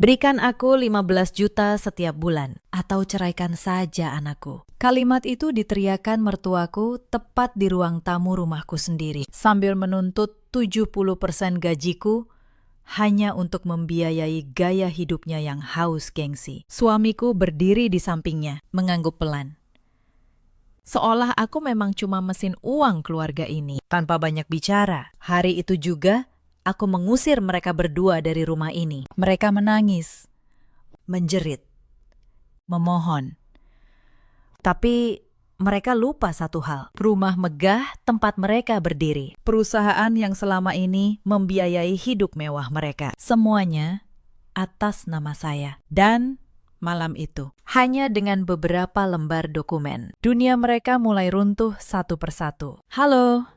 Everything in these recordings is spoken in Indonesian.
Berikan aku 15 juta setiap bulan, atau ceraikan saja anakku. Kalimat itu diteriakkan mertuaku tepat di ruang tamu rumahku sendiri, sambil menuntut 70% gajiku hanya untuk membiayai gaya hidupnya yang haus gengsi. Suamiku berdiri di sampingnya, mengangguk pelan. Seolah aku memang cuma mesin uang keluarga ini. Tanpa banyak bicara, hari itu juga aku mengusir mereka berdua dari rumah ini. Mereka menangis, menjerit, memohon. Tapi mereka lupa satu hal, rumah megah tempat mereka berdiri. Perusahaan yang selama ini membiayai hidup mewah mereka. Semuanya atas nama saya. Dan malam itu, hanya dengan beberapa lembar dokumen, dunia mereka mulai runtuh satu persatu. Halo,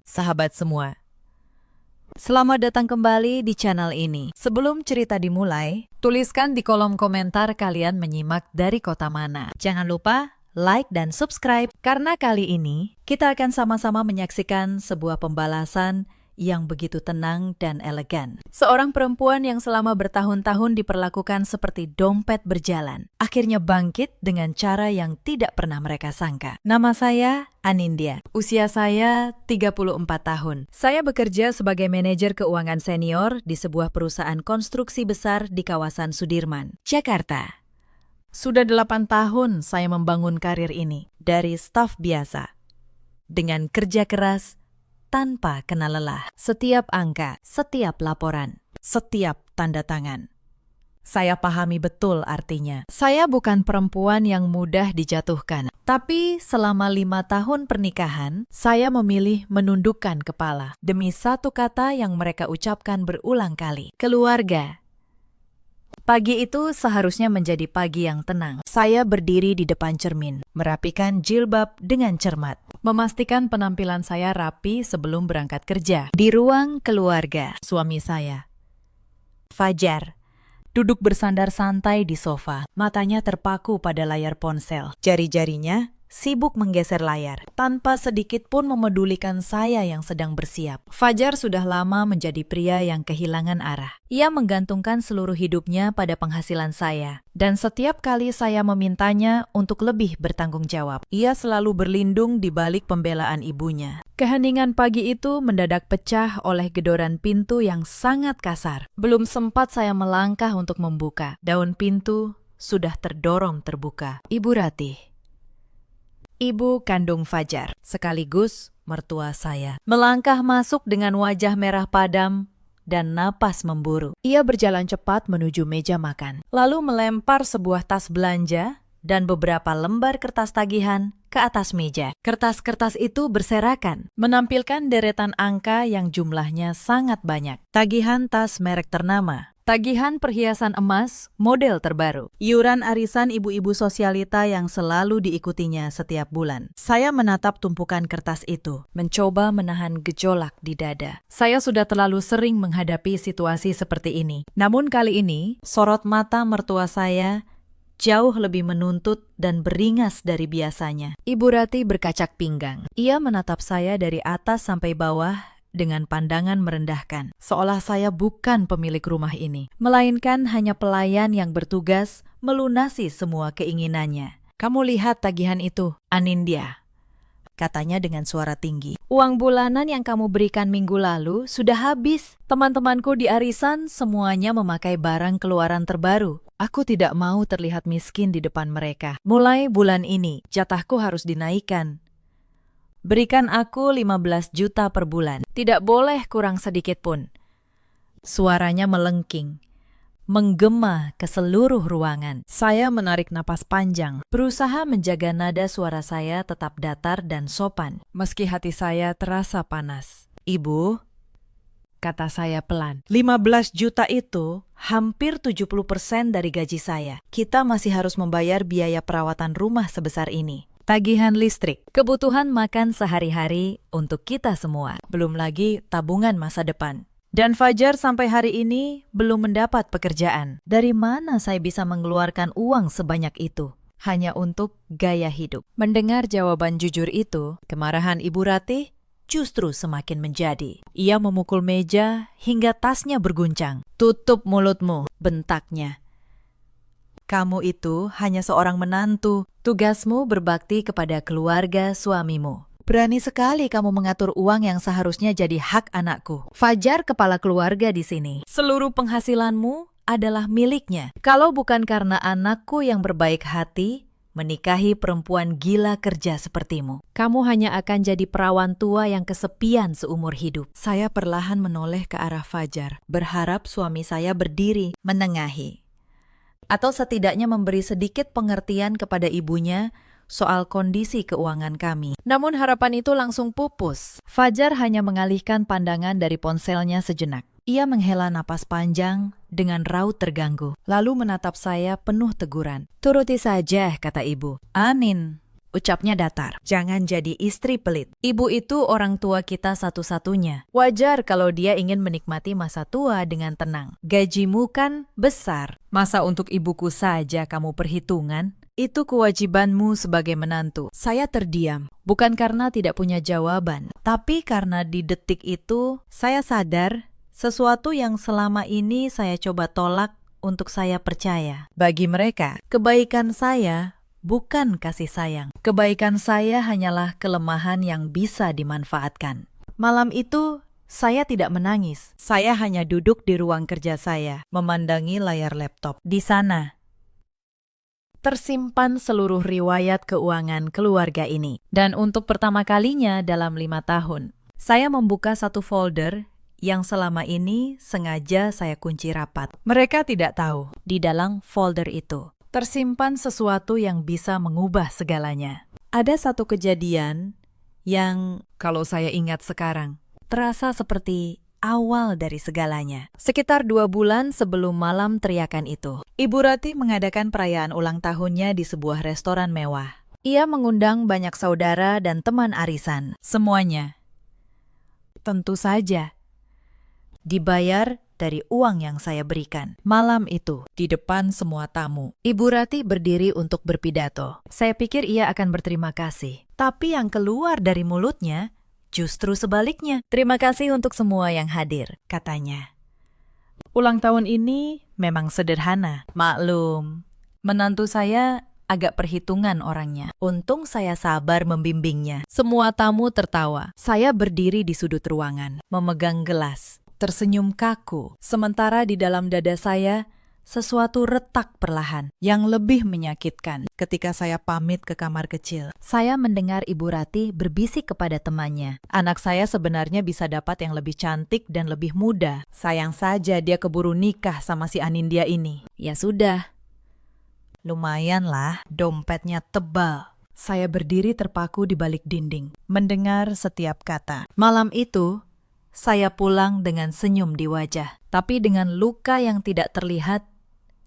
sahabat semua. Selamat datang kembali di channel ini. Sebelum cerita dimulai, tuliskan di kolom komentar kalian menyimak dari kota mana. Jangan lupa like dan subscribe, karena kali ini kita akan sama-sama menyaksikan sebuah pembalasan yang begitu tenang dan elegan. Seorang perempuan yang selama bertahun-tahun diperlakukan seperti dompet berjalan, akhirnya bangkit dengan cara yang tidak pernah mereka sangka. Nama saya Anindya. Usia saya 34 tahun. Saya bekerja sebagai manajer keuangan senior di sebuah perusahaan konstruksi besar di kawasan Sudirman, Jakarta. Sudah 8 tahun saya membangun karir ini dari staf biasa. Dengan kerja keras, tanpa kenal lelah. Setiap angka, setiap laporan, setiap tanda tangan. Saya pahami betul artinya. Saya bukan perempuan yang mudah dijatuhkan. Tapi selama 5 tahun pernikahan, saya memilih menundukkan kepala demi satu kata yang mereka ucapkan berulang kali. Keluarga. Pagi itu seharusnya menjadi pagi yang tenang. Saya berdiri di depan cermin, merapikan jilbab dengan cermat, memastikan penampilan saya rapi sebelum berangkat kerja. Di ruang keluarga, suami saya, Fajar, duduk bersandar santai di sofa, matanya terpaku pada layar ponsel. Jari-jarinya sibuk menggeser layar, tanpa sedikit pun memedulikan saya yang sedang bersiap. Fajar sudah lama menjadi pria yang kehilangan arah. Ia menggantungkan seluruh hidupnya pada penghasilan saya, dan setiap kali saya memintanya untuk lebih bertanggung jawab, ia selalu berlindung di balik pembelaan ibunya. Keheningan pagi itu mendadak pecah oleh gedoran pintu yang sangat kasar. Belum sempat saya melangkah untuk membuka, daun pintu sudah terdorong terbuka. Ibu Ratih, ibu kandung Fajar, sekaligus mertua saya, melangkah masuk dengan wajah merah padam dan napas memburu. Ia berjalan cepat menuju meja makan, lalu melempar sebuah tas belanja dan beberapa lembar kertas tagihan ke atas meja. Kertas-kertas itu berserakan, menampilkan deretan angka yang jumlahnya sangat banyak. Tagihan tas merek ternama, tagihan perhiasan emas model terbaru, iuran arisan ibu-ibu sosialita yang selalu diikutinya setiap bulan. Saya menatap tumpukan kertas itu, mencoba menahan gejolak di dada. Saya sudah terlalu sering menghadapi situasi seperti ini. Namun kali ini, sorot mata mertua saya jauh lebih menuntut dan beringas dari biasanya. Ibu Ratih berkacak pinggang. Ia menatap saya dari atas sampai bawah dengan pandangan merendahkan, seolah saya bukan pemilik rumah ini, melainkan hanya pelayan yang bertugas melunasi semua keinginannya. Kamu lihat tagihan itu, Anindya, katanya dengan suara tinggi. Uang bulanan yang kamu berikan minggu lalu sudah habis. Teman-temanku di arisan semuanya memakai barang keluaran terbaru. Aku tidak mau terlihat miskin di depan mereka. Mulai bulan ini, jatahku harus dinaikkan. Berikan aku 15 juta per bulan. Tidak boleh kurang sedikit pun. Suaranya melengking, menggema ke seluruh ruangan. Saya menarik napas panjang, berusaha menjaga nada suara saya tetap datar dan sopan, meski hati saya terasa panas. Ibu, kata saya pelan, 15 juta itu hampir 70% dari gaji saya. Kita masih harus membayar biaya perawatan rumah sebesar ini, tagihan listrik, kebutuhan makan sehari-hari untuk kita semua, belum lagi tabungan masa depan. Dan Fajar sampai hari ini belum mendapat pekerjaan. Dari mana saya bisa mengeluarkan uang sebanyak itu hanya untuk gaya hidup? Mendengar jawaban jujur itu, kemarahan Ibu Ratih justru semakin menjadi. Ia memukul meja hingga tasnya berguncang. "Tutup mulutmu," bentaknya. "Kamu itu hanya seorang menantu. Tugasmu berbakti kepada keluarga suamimu. Berani sekali kamu mengatur uang yang seharusnya jadi hak anakku. Fajar kepala keluarga di sini. Seluruh penghasilanmu adalah miliknya. Kalau bukan karena anakku yang berbaik hati menikahi perempuan gila kerja sepertimu, kamu hanya akan jadi perawan tua yang kesepian seumur hidup." Saya perlahan menoleh ke arah Fajar, berharap suami saya berdiri, menengahi, atau setidaknya memberi sedikit pengertian kepada ibunya soal kondisi keuangan kami. Namun harapan itu langsung pupus. Fajar hanya mengalihkan pandangan dari ponselnya sejenak. Ia menghela napas panjang dengan raut terganggu, lalu menatap saya penuh teguran. "Turuti saja," kata ibu. "Anin," ucapnya datar. "Jangan jadi istri pelit. Ibu itu orang tua kita satu-satunya. Wajar kalau dia ingin menikmati masa tua dengan tenang. Gajimu kan besar. Masa untuk ibuku saja kamu perhitungan? Itu kewajibanmu sebagai menantu." Saya terdiam, bukan karena tidak punya jawaban, tapi karena di detik itu saya sadar sesuatu yang selama ini saya coba tolak untuk saya percaya. Bagi mereka, kebaikan saya bukan kasih sayang. Kebaikan saya hanyalah kelemahan yang bisa dimanfaatkan. Malam itu, saya tidak menangis. Saya hanya duduk di ruang kerja saya, memandangi layar laptop. Di sana tersimpan seluruh riwayat keuangan keluarga ini. Dan untuk pertama kalinya dalam 5 tahun, saya membuka satu folder yang selama ini sengaja saya kunci rapat. Mereka tidak tahu, di dalam folder itu tersimpan sesuatu yang bisa mengubah segalanya. Ada satu kejadian yang, kalau saya ingat sekarang, terasa seperti awal dari segalanya. Sekitar 2 bulan sebelum malam teriakan itu, Ibu Ratih mengadakan perayaan ulang tahunnya di sebuah restoran mewah. Ia mengundang banyak saudara dan teman arisan. Semuanya, tentu saja, dibayar dari uang yang saya berikan. Malam itu, di depan semua tamu, Ibu Ratih berdiri untuk berpidato. Saya pikir ia akan berterima kasih. Tapi yang keluar dari mulutnya justru sebaliknya. "Terima kasih untuk semua yang hadir," katanya. "Ulang tahun ini memang sederhana. Maklum, menantu saya agak perhitungan orangnya. Untung saya sabar membimbingnya." Semua tamu tertawa. Saya berdiri di sudut ruangan, memegang gelas, tersenyum kaku. Sementara di dalam dada saya, sesuatu retak perlahan yang lebih menyakitkan. Ketika saya pamit ke kamar kecil, saya mendengar Ibu Ratih berbisik kepada temannya. "Anak saya sebenarnya bisa dapat yang lebih cantik dan lebih muda. Sayang saja dia keburu nikah sama si Anindya ini." Ya sudah. Lumayanlah, dompetnya tebal. Saya berdiri terpaku di balik dinding, mendengar setiap kata. Malam itu, saya pulang dengan senyum di wajah, tapi dengan luka yang tidak terlihat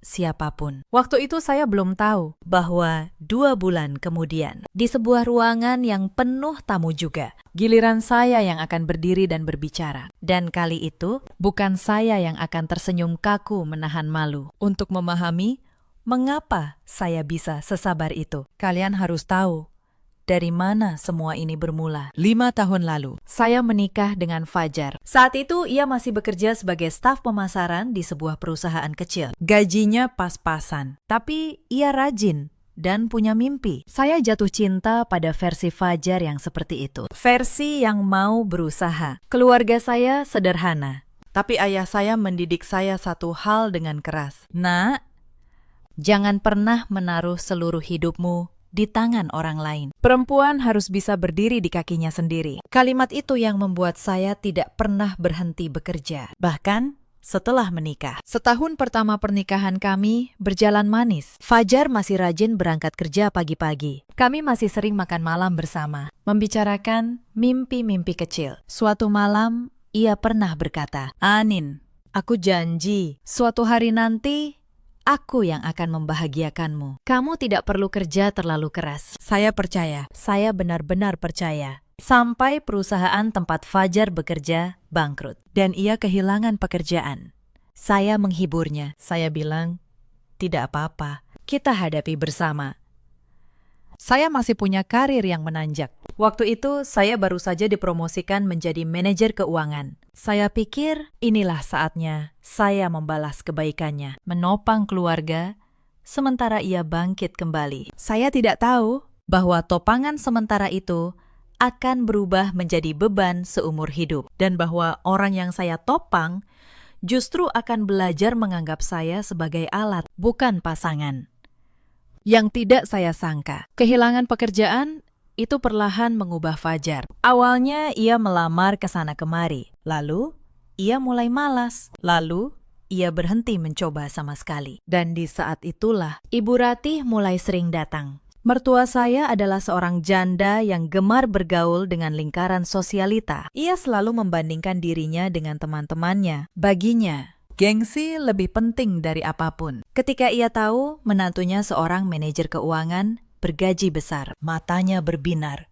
siapapun. Waktu itu saya belum tahu bahwa 2 bulan kemudian, di sebuah ruangan yang penuh tamu juga, giliran saya yang akan berdiri dan berbicara. Dan kali itu, bukan saya yang akan tersenyum kaku menahan malu. Untuk memahami mengapa saya bisa sesabar itu, kalian harus tahu dari mana semua ini bermula. 5 tahun lalu, saya menikah dengan Fajar. Saat itu, ia masih bekerja sebagai staf pemasaran di sebuah perusahaan kecil. Gajinya pas-pasan, tapi ia rajin dan punya mimpi. Saya jatuh cinta pada versi Fajar yang seperti itu. Versi yang mau berusaha. Keluarga saya sederhana, tapi ayah saya mendidik saya satu hal dengan keras. "Nak, jangan pernah menaruh seluruh hidupmu di tangan orang lain. Perempuan harus bisa berdiri di kakinya sendiri." Kalimat itu yang membuat saya tidak pernah berhenti bekerja, bahkan setelah menikah. Setahun pertama pernikahan kami berjalan manis. Fajar masih rajin berangkat kerja pagi-pagi. Kami masih sering makan malam bersama, membicarakan mimpi-mimpi kecil. Suatu malam, ia pernah berkata, "Anin, aku janji suatu hari nanti aku yang akan membahagiakanmu. Kamu tidak perlu kerja terlalu keras." Saya percaya, saya benar-benar percaya. Sampai perusahaan tempat Fajar bekerja bangkrut dan ia kehilangan pekerjaan. Saya menghiburnya. Saya bilang, "Tidak apa-apa, kita hadapi bersama." Saya masih punya karir yang menanjak. Waktu itu, saya baru saja dipromosikan menjadi manajer keuangan. Saya pikir inilah saatnya saya membalas kebaikannya, menopang keluarga, sementara ia bangkit kembali. Saya tidak tahu bahwa topangan sementara itu akan berubah menjadi beban seumur hidup, dan bahwa orang yang saya topang justru akan belajar menganggap saya sebagai alat, bukan pasangan. Yang tidak saya sangka, kehilangan pekerjaan itu perlahan mengubah Fajar. Awalnya ia melamar ke sana kemari, lalu ia mulai malas, lalu ia berhenti mencoba sama sekali. Dan di saat itulah Ibu Ratih mulai sering datang. Mertua saya adalah seorang janda yang gemar bergaul dengan lingkaran sosialita. Ia selalu membandingkan dirinya dengan teman-temannya. Baginya, gengsi lebih penting dari apapun. Ketika ia tahu menantunya seorang manajer keuangan bergaji besar, matanya berbinar.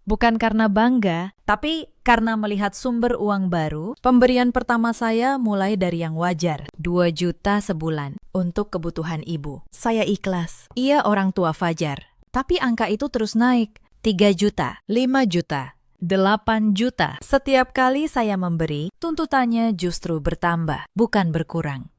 Bukan karena bangga, tapi karena melihat sumber uang baru. Pemberian pertama saya mulai dari yang wajar, 2 juta sebulan untuk kebutuhan ibu. Saya ikhlas. Ia orang tua Fajar. Tapi angka itu terus naik, 3 juta, 5 juta, 8 juta. Setiap kali saya memberi, tuntutannya justru bertambah, bukan berkurang.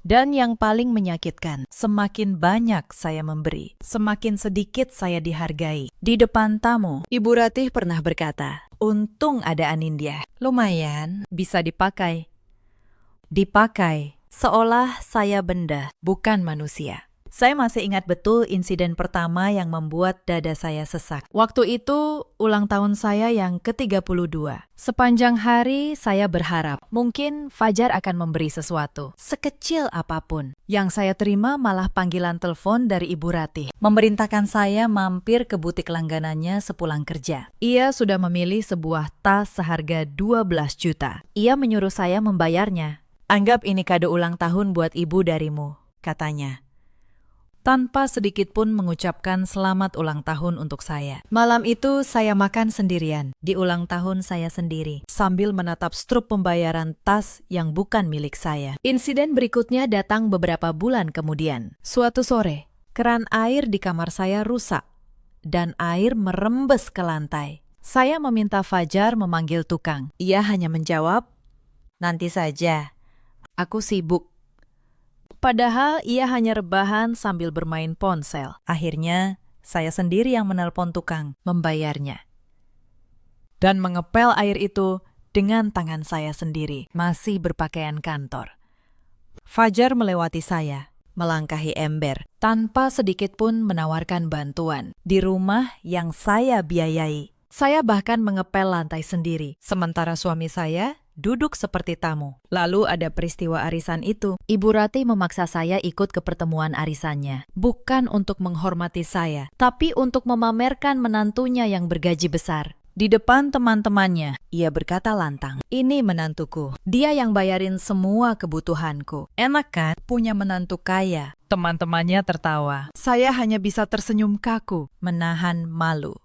Dan yang paling menyakitkan, semakin banyak saya memberi, semakin sedikit saya dihargai. Di depan tamu, Ibu Ratih pernah berkata, "Untung ada Anindya, lumayan bisa dipakai." Dipakai, seolah saya benda, bukan manusia. Saya masih ingat betul insiden pertama yang membuat dada saya sesak. Waktu itu ulang tahun saya yang ke-32. Sepanjang hari saya berharap mungkin Fajar akan memberi sesuatu, sekecil apapun. Yang saya terima malah panggilan telepon dari Ibu Ratih, memerintahkan saya mampir ke butik langganannya sepulang kerja. Ia sudah memilih sebuah tas seharga 12 juta. Ia menyuruh saya membayarnya. "Anggap ini kado ulang tahun buat ibu darimu," katanya, tanpa sedikit pun mengucapkan selamat ulang tahun untuk saya. Malam itu saya makan sendirian di ulang tahun saya sendiri, sambil menatap struk pembayaran tas yang bukan milik saya. Insiden berikutnya datang beberapa bulan kemudian. Suatu sore, keran air di kamar saya rusak, dan air merembes ke lantai. Saya meminta Fajar memanggil tukang. Ia hanya menjawab, "Nanti saja, aku sibuk." Padahal ia hanya rebahan sambil bermain ponsel. Akhirnya, saya sendiri yang menelpon tukang, membayarnya, dan mengepel air itu dengan tangan saya sendiri, masih berpakaian kantor. Fajar melewati saya, melangkahi ember, tanpa sedikit pun menawarkan bantuan. Di rumah yang saya biayai, saya bahkan mengepel lantai sendiri, sementara suami saya duduk seperti tamu. Lalu ada peristiwa arisan itu. Ibu Ratih memaksa saya ikut ke pertemuan arisannya. Bukan untuk menghormati saya, tapi untuk memamerkan menantunya yang bergaji besar. Di depan teman-temannya, ia berkata lantang, "Ini menantuku. Dia yang bayarin semua kebutuhanku. Enak kan punya menantu kaya?" Teman-temannya tertawa. Saya hanya bisa tersenyum kaku, menahan malu.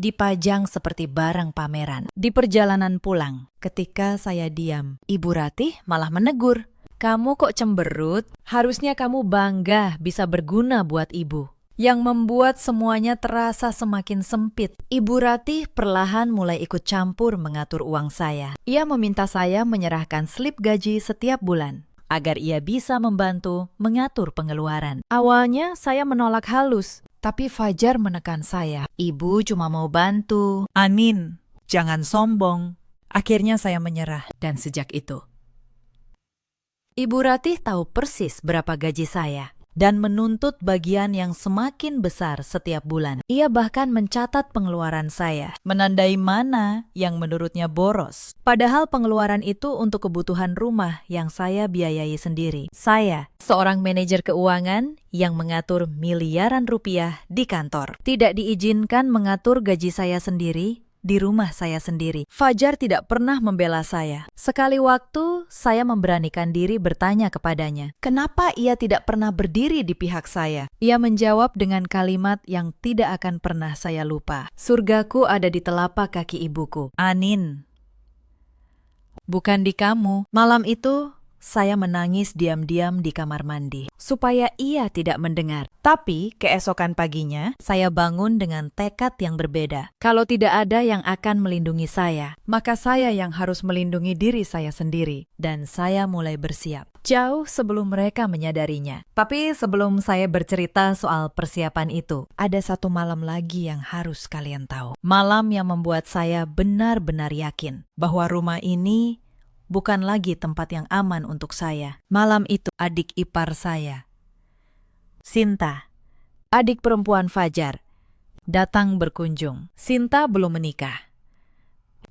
Dipajang seperti barang pameran. Di perjalanan pulang, ketika saya diam, Ibu Ratih malah menegur, "Kamu kok cemberut? Harusnya kamu bangga bisa berguna buat ibu." Yang membuat semuanya terasa semakin sempit. Ibu Ratih perlahan mulai ikut campur mengatur uang saya. Ia meminta saya menyerahkan slip gaji setiap bulan, agar ia bisa membantu mengatur pengeluaran. Awalnya saya menolak halus, tapi Fajar menekan saya. "Ibu cuma mau bantu. Anin, jangan sombong." Akhirnya saya menyerah, dan sejak itu Ibu Ratih tahu persis berapa gaji saya dan menuntut bagian yang semakin besar setiap bulan. Ia bahkan mencatat pengeluaran saya, menandai mana yang menurutnya boros. Padahal pengeluaran itu untuk kebutuhan rumah yang saya biayai sendiri. Saya, seorang manajer keuangan yang mengatur miliaran rupiah di kantor, tidak diizinkan mengatur gaji saya sendiri di rumah saya sendiri. Fajar tidak pernah membela saya. Sekali waktu, saya memberanikan diri bertanya kepadanya, kenapa ia tidak pernah berdiri di pihak saya? Ia menjawab dengan kalimat yang tidak akan pernah saya lupa. "Surgaku ada di telapak kaki ibuku, Anin. Bukan di kamu." Malam itu, saya menangis diam-diam di kamar mandi, supaya ia tidak mendengar. Tapi keesokan paginya, saya bangun dengan tekad yang berbeda. Kalau tidak ada yang akan melindungi saya, maka saya yang harus melindungi diri saya sendiri. Dan saya mulai bersiap, jauh sebelum mereka menyadarinya. Tapi sebelum saya bercerita soal persiapan itu, ada satu malam lagi yang harus kalian tahu. Malam yang membuat saya benar-benar yakin bahwa rumah ini bukan lagi tempat yang aman untuk saya. Malam itu, adik ipar saya, Sinta, adik perempuan Fajar, datang berkunjung. Sinta belum menikah.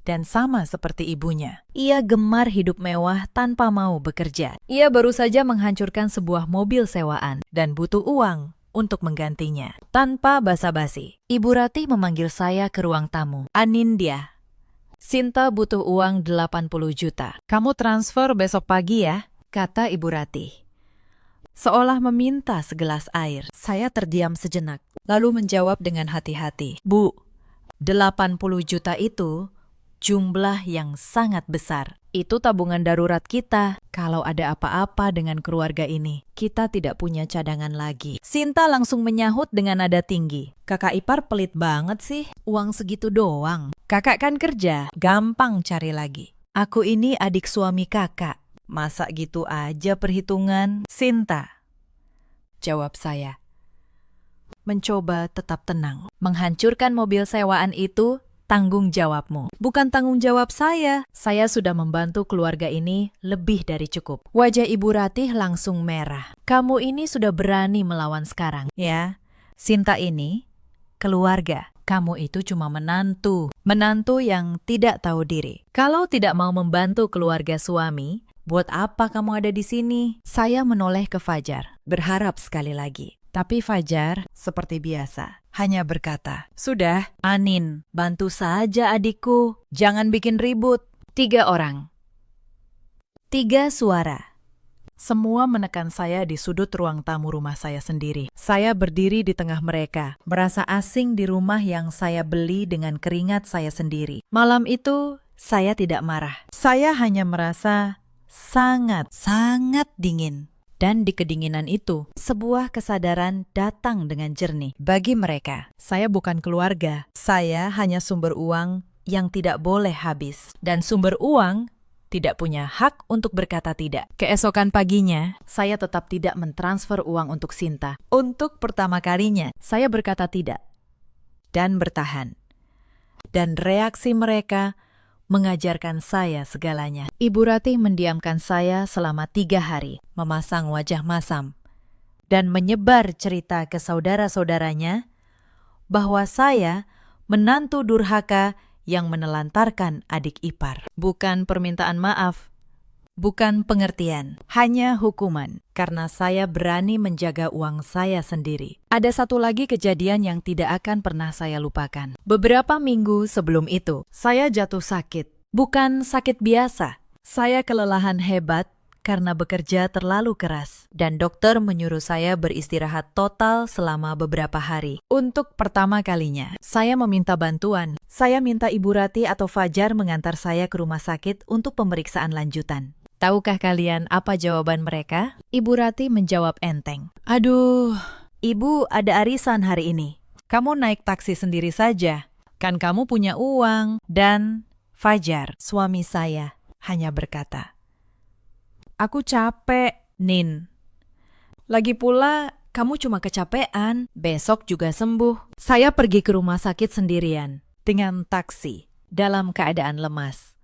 Dan sama seperti ibunya, ia gemar hidup mewah tanpa mau bekerja. Ia baru saja menghancurkan sebuah mobil sewaan dan butuh uang untuk menggantinya. Tanpa basa-basi, Ibu Ratih memanggil saya ke ruang tamu. Anindya, Sinta butuh uang 80 juta. Kamu transfer besok pagi ya, kata Ibu Ratih. Seolah meminta segelas air. Saya terdiam sejenak, lalu menjawab dengan hati-hati. Bu, 80 juta itu jumlah yang sangat besar. Itu tabungan darurat kita. Kalau ada apa-apa dengan keluarga ini, kita tidak punya cadangan lagi. Sinta langsung menyahut dengan nada tinggi. Kakak ipar pelit banget sih. Uang segitu doang. Kakak kan kerja, gampang cari lagi. Aku ini adik suami kakak. Masa gitu aja perhitungan? Sinta, jawab saya. Mencoba tetap tenang. Menghancurkan mobil sewaan itu tanggung jawabmu, bukan tanggung jawab saya. Saya sudah membantu keluarga ini lebih dari cukup. Wajah Ibu Ratih langsung merah. Kamu ini sudah berani melawan sekarang. Ya, Sinta ini keluarga. Kamu itu cuma menantu. Menantu yang tidak tahu diri. Kalau tidak mau membantu keluarga suami, buat apa kamu ada di sini? Saya menoleh ke Fajar, berharap sekali lagi. Tapi Fajar, seperti biasa, hanya berkata, "Sudah, Anin, bantu saja adikku. Jangan bikin ribut." 3 orang. 3 suara. Semua menekan saya di sudut ruang tamu rumah saya sendiri. Saya berdiri di tengah mereka, merasa asing di rumah yang saya beli dengan keringat saya sendiri. Malam itu, saya tidak marah. Saya hanya merasa sangat dingin. Dan di kedinginan itu, sebuah kesadaran datang dengan jernih. Bagi mereka, saya bukan keluarga. Saya hanya sumber uang yang tidak boleh habis. Dan sumber uang tidak punya hak untuk berkata tidak. Keesokan paginya, saya tetap tidak mentransfer uang untuk Sinta. Untuk pertama kalinya, saya berkata tidak. Dan bertahan. Dan reaksi mereka mengajarkan saya segalanya. Ibu Ratih mendiamkan saya selama 3 hari, memasang wajah masam, dan menyebar cerita ke saudara-saudaranya bahwa saya menantu durhaka yang menelantarkan adik ipar. Bukan permintaan maaf, bukan pengertian, hanya hukuman, karena saya berani menjaga uang saya sendiri. Ada satu lagi kejadian yang tidak akan pernah saya lupakan. Beberapa minggu sebelum itu, saya jatuh sakit. Bukan sakit biasa. Saya kelelahan hebat karena bekerja terlalu keras. Dan dokter menyuruh saya beristirahat total selama beberapa hari. Untuk pertama kalinya, saya meminta bantuan. Saya minta Ibu Ratih atau Fajar mengantar saya ke rumah sakit untuk pemeriksaan lanjutan. Tahukah kalian apa jawaban mereka? Ibu Ratih menjawab enteng. Aduh, Ibu ada arisan hari ini. Kamu naik taksi sendiri saja. Kan kamu punya uang. Dan Fajar, suami saya, hanya berkata, "Aku capek, Nin. Lagi pula, kamu cuma kecapean. Besok juga sembuh." Saya pergi ke rumah sakit sendirian, dengan taksi, dalam keadaan lemas.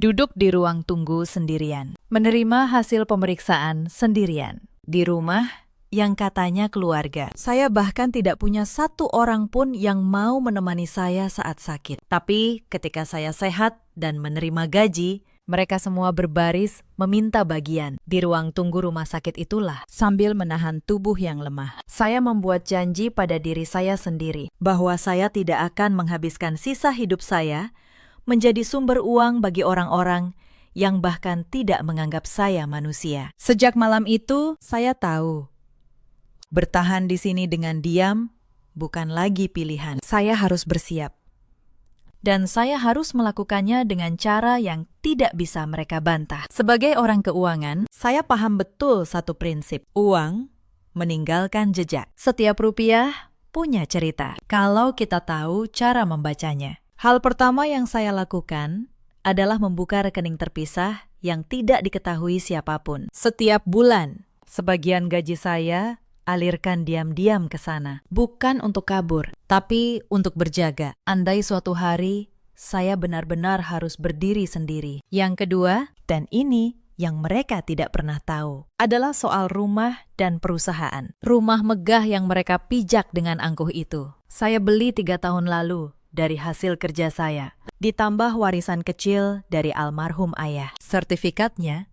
Duduk di ruang tunggu sendirian, menerima hasil pemeriksaan sendirian. Di rumah yang katanya keluarga, saya bahkan tidak punya satu orang pun yang mau menemani saya saat sakit. Tapi ketika saya sehat dan menerima gaji, mereka semua berbaris meminta bagian. Di ruang tunggu rumah sakit itulah, sambil menahan tubuh yang lemah, saya membuat janji pada diri saya sendiri bahwa saya tidak akan menghabiskan sisa hidup saya menjadi sumber uang bagi orang-orang yang bahkan tidak menganggap saya manusia. Sejak malam itu, saya tahu bertahan di sini dengan diam bukan lagi pilihan. Saya harus bersiap. dan saya harus melakukannya dengan cara yang tidak bisa mereka bantah. Sebagai orang keuangan, saya paham betul satu prinsip. Uang meninggalkan jejak. Setiap rupiah punya cerita, kalau kita tahu cara membacanya. Hal pertama yang saya lakukan adalah membuka rekening terpisah yang tidak diketahui siapapun. Setiap bulan, sebagian gaji saya alirkan diam-diam ke sana. Bukan untuk kabur, tapi untuk berjaga. Andai suatu hari saya benar-benar harus berdiri sendiri. Yang kedua, dan ini yang mereka tidak pernah tahu, adalah soal rumah dan perusahaan. Rumah megah yang mereka pijak dengan angkuh itu, saya beli 3 tahun lalu dari hasil kerja saya, ditambah warisan kecil dari almarhum ayah. Sertifikatnya,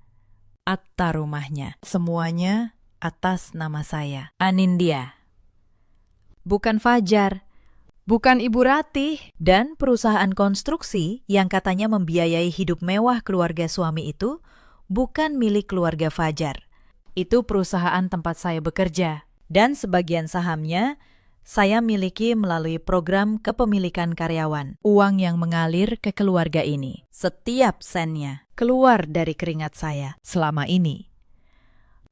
akta rumahnya, semuanya atas nama saya, Anindya. Bukan Fajar, bukan Ibu Ratih, dan perusahaan konstruksi yang katanya membiayai hidup mewah keluarga suami itu bukan milik keluarga Fajar. Itu perusahaan tempat saya bekerja, dan sebagian sahamnya saya miliki melalui program kepemilikan karyawan. Uang yang mengalir ke keluarga ini, setiap sennya, keluar dari keringat saya selama ini.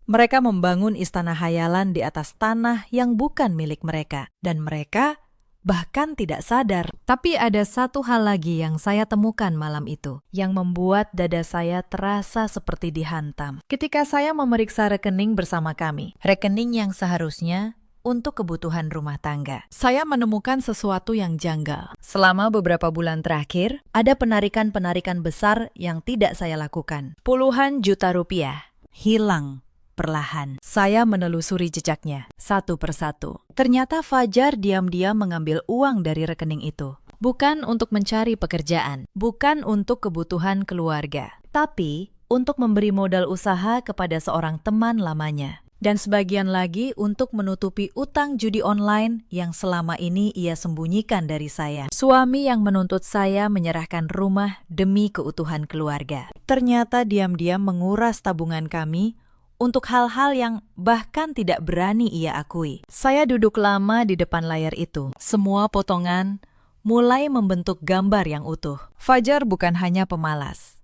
Mereka membangun istana hayalan di atas tanah yang bukan milik mereka, dan mereka bahkan tidak sadar. Tapi ada satu hal lagi yang saya temukan malam itu, yang membuat dada saya terasa seperti dihantam. Ketika saya memeriksa rekening bersama kami, rekening yang seharusnya untuk kebutuhan rumah tangga, saya menemukan sesuatu yang janggal. Selama beberapa bulan terakhir, ada penarikan-penarikan besar yang tidak saya lakukan. Puluhan juta rupiah hilang perlahan. Saya menelusuri jejaknya satu persatu. Ternyata Fajar diam-diam mengambil uang dari rekening itu. Bukan untuk mencari pekerjaan, bukan untuk kebutuhan keluarga, tapi untuk memberi modal usaha kepada seorang teman lamanya. Dan sebagian lagi untuk menutupi utang judi online yang selama ini ia sembunyikan dari saya. Suami yang menuntut saya menyerahkan rumah demi keutuhan keluarga, ternyata diam-diam menguras tabungan kami untuk hal-hal yang bahkan tidak berani ia akui. Saya duduk lama di depan layar itu. Semua potongan mulai membentuk gambar yang utuh. Fajar bukan hanya pemalas.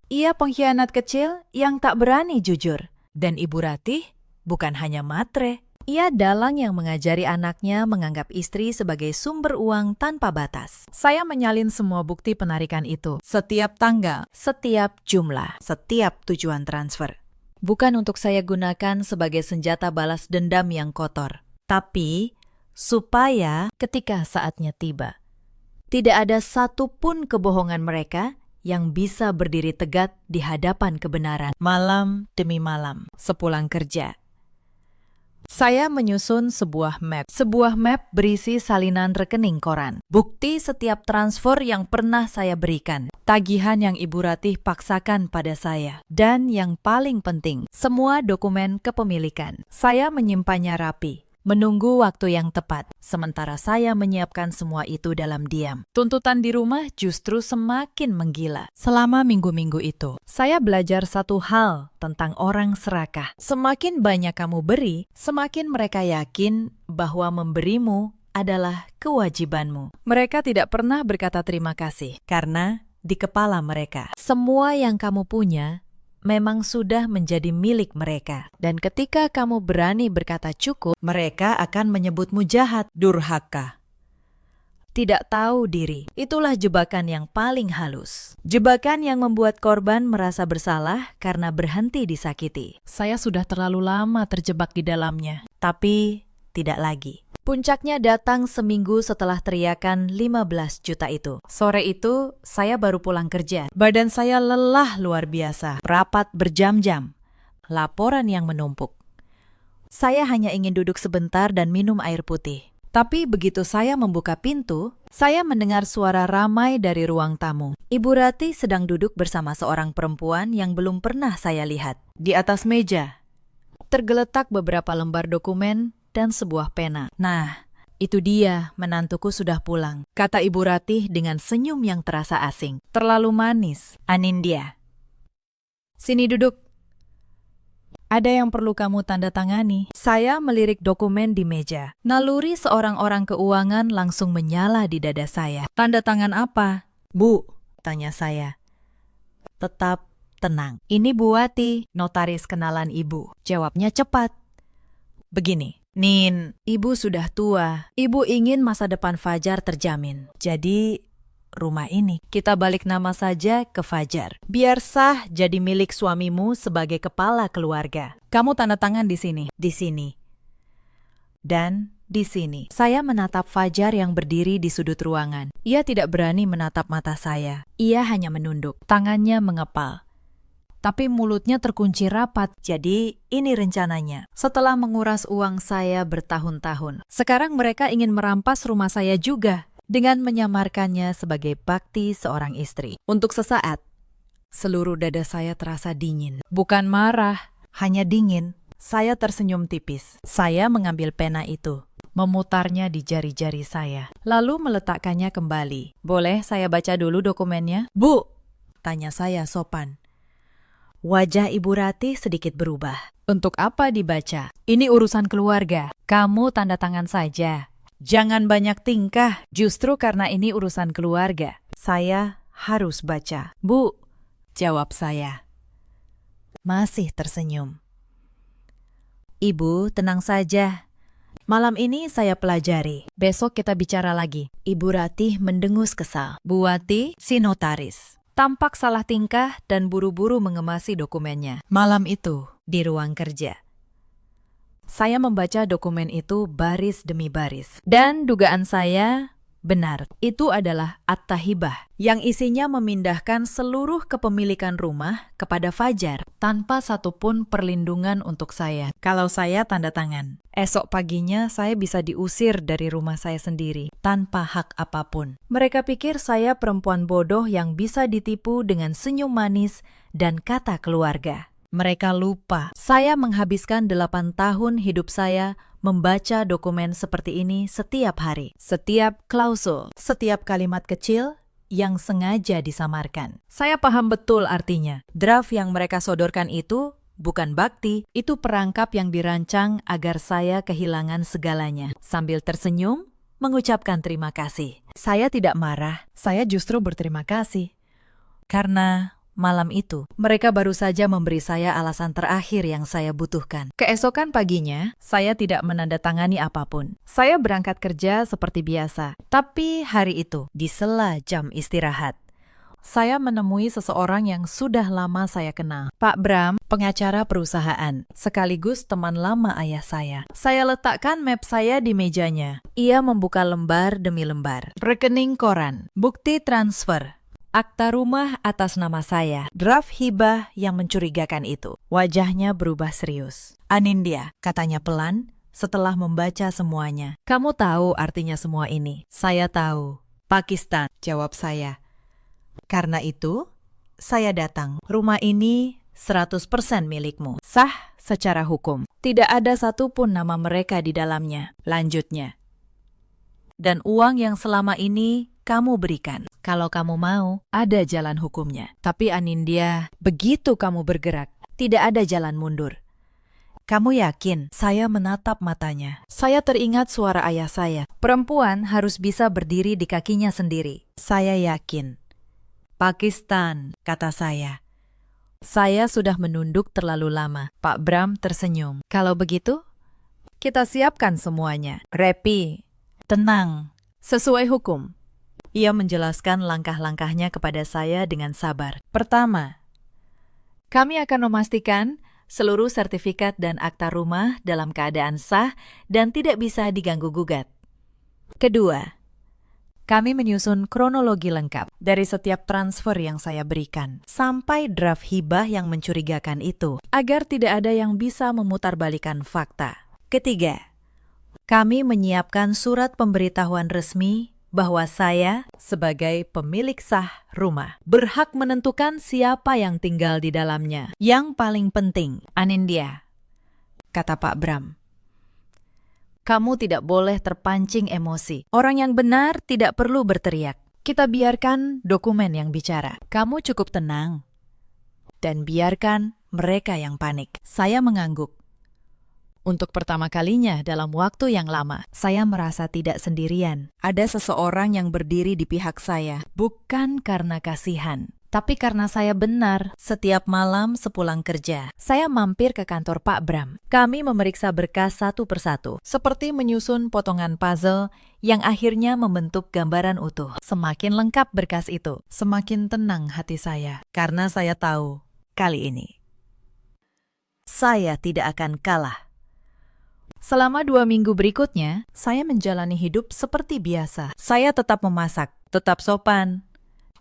Ia pengkhianat kecil yang tak berani jujur. Dan Ibu Ratih bukan hanya matre. Ia dalang yang mengajari anaknya menganggap istri sebagai sumber uang tanpa batas. Saya menyalin semua bukti penarikan itu. Setiap tanggal, setiap jumlah, setiap tujuan transfer. Bukan untuk saya gunakan sebagai senjata balas dendam yang kotor, tapi supaya ketika saatnya tiba, tidak ada satupun kebohongan mereka yang bisa berdiri tegak di hadapan kebenaran. Malam demi malam, sepulang kerja, saya menyusun sebuah map berisi salinan rekening koran, bukti setiap transfer yang pernah saya berikan, tagihan yang Ibu Ratih paksakan pada saya, dan yang paling penting, semua dokumen kepemilikan. Saya menyimpannya rapi, menunggu waktu yang tepat, sementara saya menyiapkan semua itu dalam diam. Tuntutan di rumah justru semakin menggila. Selama minggu-minggu itu, saya belajar satu hal tentang orang serakah. Semakin banyak kamu beri, semakin mereka yakin bahwa memberimu adalah kewajibanmu. Mereka tidak pernah berkata terima kasih, karena di kepala mereka, semua yang kamu punya memang sudah menjadi milik mereka. Dan ketika kamu berani berkata cukup, mereka akan menyebutmu jahat, durhaka, tidak tahu diri. Itulah jebakan yang paling halus. Jebakan yang membuat korban merasa bersalah karena berhenti disakiti. Saya sudah terlalu lama terjebak di dalamnya, tapi tidak lagi. Puncaknya datang seminggu setelah teriakan 15 juta itu. Sore itu, saya baru pulang kerja. Badan saya lelah luar biasa. Rapat berjam-jam. Laporan yang menumpuk. Saya hanya ingin duduk sebentar dan minum air putih. Tapi begitu saya membuka pintu, saya mendengar suara ramai dari ruang tamu. Ibu Ratih sedang duduk bersama seorang perempuan yang belum pernah saya lihat. Di atas meja tergeletak beberapa lembar dokumen dan sebuah pena. Nah, itu dia, menantuku sudah pulang, kata Ibu Ratih dengan senyum yang terasa asing. Terlalu manis, Anindya. Sini duduk. Ada yang perlu kamu tanda tangani. Saya melirik dokumen di meja. Naluri seorang orang keuangan langsung menyala di dada saya. Tanda tangan apa? Bu, tanya saya. Tetap tenang. Ini Bu Wati, notaris kenalan Ibu. Jawabnya cepat. Begini, Nin, Ibu sudah tua. Ibu ingin masa depan Fajar terjamin. Jadi, rumah ini kita balik nama saja ke Fajar. Biar sah jadi milik suamimu sebagai kepala keluarga. Kamu tanda tangan di sini. Di sini. Dan di sini. Saya menatap Fajar yang berdiri di sudut ruangan. Ia tidak berani menatap mata saya. Ia hanya menunduk. Tangannya mengepal. Tapi mulutnya terkunci rapat. Jadi ini rencananya. Setelah menguras uang saya bertahun-tahun, sekarang mereka ingin merampas rumah saya juga dengan menyamarkannya sebagai bakti seorang istri. Untuk sesaat, seluruh dada saya terasa dingin. Bukan marah, hanya dingin. Saya tersenyum tipis. Saya mengambil pena itu, memutarnya di jari-jari saya, lalu meletakkannya kembali. Boleh saya baca dulu dokumennya? Bu, tanya saya sopan. Wajah Ibu Ratih sedikit berubah. Untuk apa dibaca? Ini urusan keluarga. Kamu tanda tangan saja. Jangan banyak tingkah, justru karena ini urusan keluarga. Saya harus baca. Bu, jawab saya. Masih tersenyum. Ibu, tenang saja. Malam ini saya pelajari. Besok kita bicara lagi. Ibu Ratih mendengus kesal. Bu Wati, si notaris, tampak salah tingkah dan buru-buru mengemasi dokumennya. Malam itu, di ruang kerja, saya membaca dokumen itu baris demi baris. Dan dugaan saya benar. Itu adalah Akta Hibah yang isinya memindahkan seluruh kepemilikan rumah kepada Fajar tanpa satupun perlindungan untuk saya. Kalau saya tanda tangan, esok paginya saya bisa diusir dari rumah saya sendiri tanpa hak apapun. Mereka pikir saya perempuan bodoh yang bisa ditipu dengan senyum manis dan kata keluarga. Mereka lupa, saya menghabiskan 8 tahun hidup saya membaca dokumen seperti ini setiap hari. Setiap klausul, setiap kalimat kecil yang sengaja disamarkan. Saya paham betul artinya. Draft yang mereka sodorkan itu bukan bakti, itu perangkap yang dirancang agar saya kehilangan segalanya. Sambil tersenyum, mengucapkan terima kasih. Saya tidak marah, saya justru berterima kasih. Karena malam itu, mereka baru saja memberi saya alasan terakhir yang saya butuhkan. Keesokan paginya, saya tidak menandatangani apapun. Saya berangkat kerja seperti biasa. Tapi hari itu, di sela jam istirahat, saya menemui seseorang yang sudah lama saya kenal. Pak Bram, pengacara perusahaan, sekaligus teman lama ayah saya. Saya letakkan map saya di mejanya. Ia membuka lembar demi lembar. Rekening koran, bukti transfer, akta rumah atas nama saya, draft hibah yang mencurigakan itu. Wajahnya berubah serius. Anindya, katanya pelan setelah membaca semuanya. Kamu tahu artinya semua ini? Saya tahu. Pakistan, jawab saya. Karena itu, saya datang. Rumah ini 100% milikmu. Sah secara hukum. Tidak ada satupun nama mereka di dalamnya. Lanjutnya. Dan uang yang selama ini kamu berikan. Kalau kamu mau, ada jalan hukumnya. Tapi Anindya, begitu kamu bergerak, tidak ada jalan mundur. Kamu yakin? Saya menatap matanya. Saya teringat suara ayah saya. Perempuan harus bisa berdiri di kakinya sendiri. Saya yakin. Pakistan, kata saya. Saya sudah menunduk terlalu lama. Pak Bram tersenyum. Kalau begitu, kita siapkan semuanya. Repi, tenang, sesuai hukum. Ia menjelaskan langkah-langkahnya kepada saya dengan sabar. Pertama, kami akan memastikan seluruh sertifikat dan akta rumah dalam keadaan sah dan tidak bisa diganggu-gugat. Kedua, kami menyusun kronologi lengkap dari setiap transfer yang saya berikan sampai draft hibah yang mencurigakan itu, agar tidak ada yang bisa memutarbalikkan fakta. Ketiga, kami menyiapkan surat pemberitahuan resmi bahwa saya, sebagai pemilik sah rumah, berhak menentukan siapa yang tinggal di dalamnya. Yang paling penting, Anindya, kata Pak Bram, kamu tidak boleh terpancing emosi. Orang yang benar tidak perlu berteriak. Kita biarkan dokumen yang bicara. Kamu cukup tenang. Dan biarkan mereka yang panik. Saya mengangguk. Untuk pertama kalinya dalam waktu yang lama, saya merasa tidak sendirian. Ada seseorang yang berdiri di pihak saya, bukan karena kasihan, tapi karena saya benar. Setiap malam sepulang kerja, saya mampir ke kantor Pak Bram. Kami memeriksa berkas satu persatu, seperti menyusun potongan puzzle yang akhirnya membentuk gambaran utuh. Semakin lengkap berkas itu, semakin tenang hati saya, karena saya tahu kali ini saya tidak akan kalah. Selama 2 minggu berikutnya, saya menjalani hidup seperti biasa. Saya tetap memasak, tetap sopan,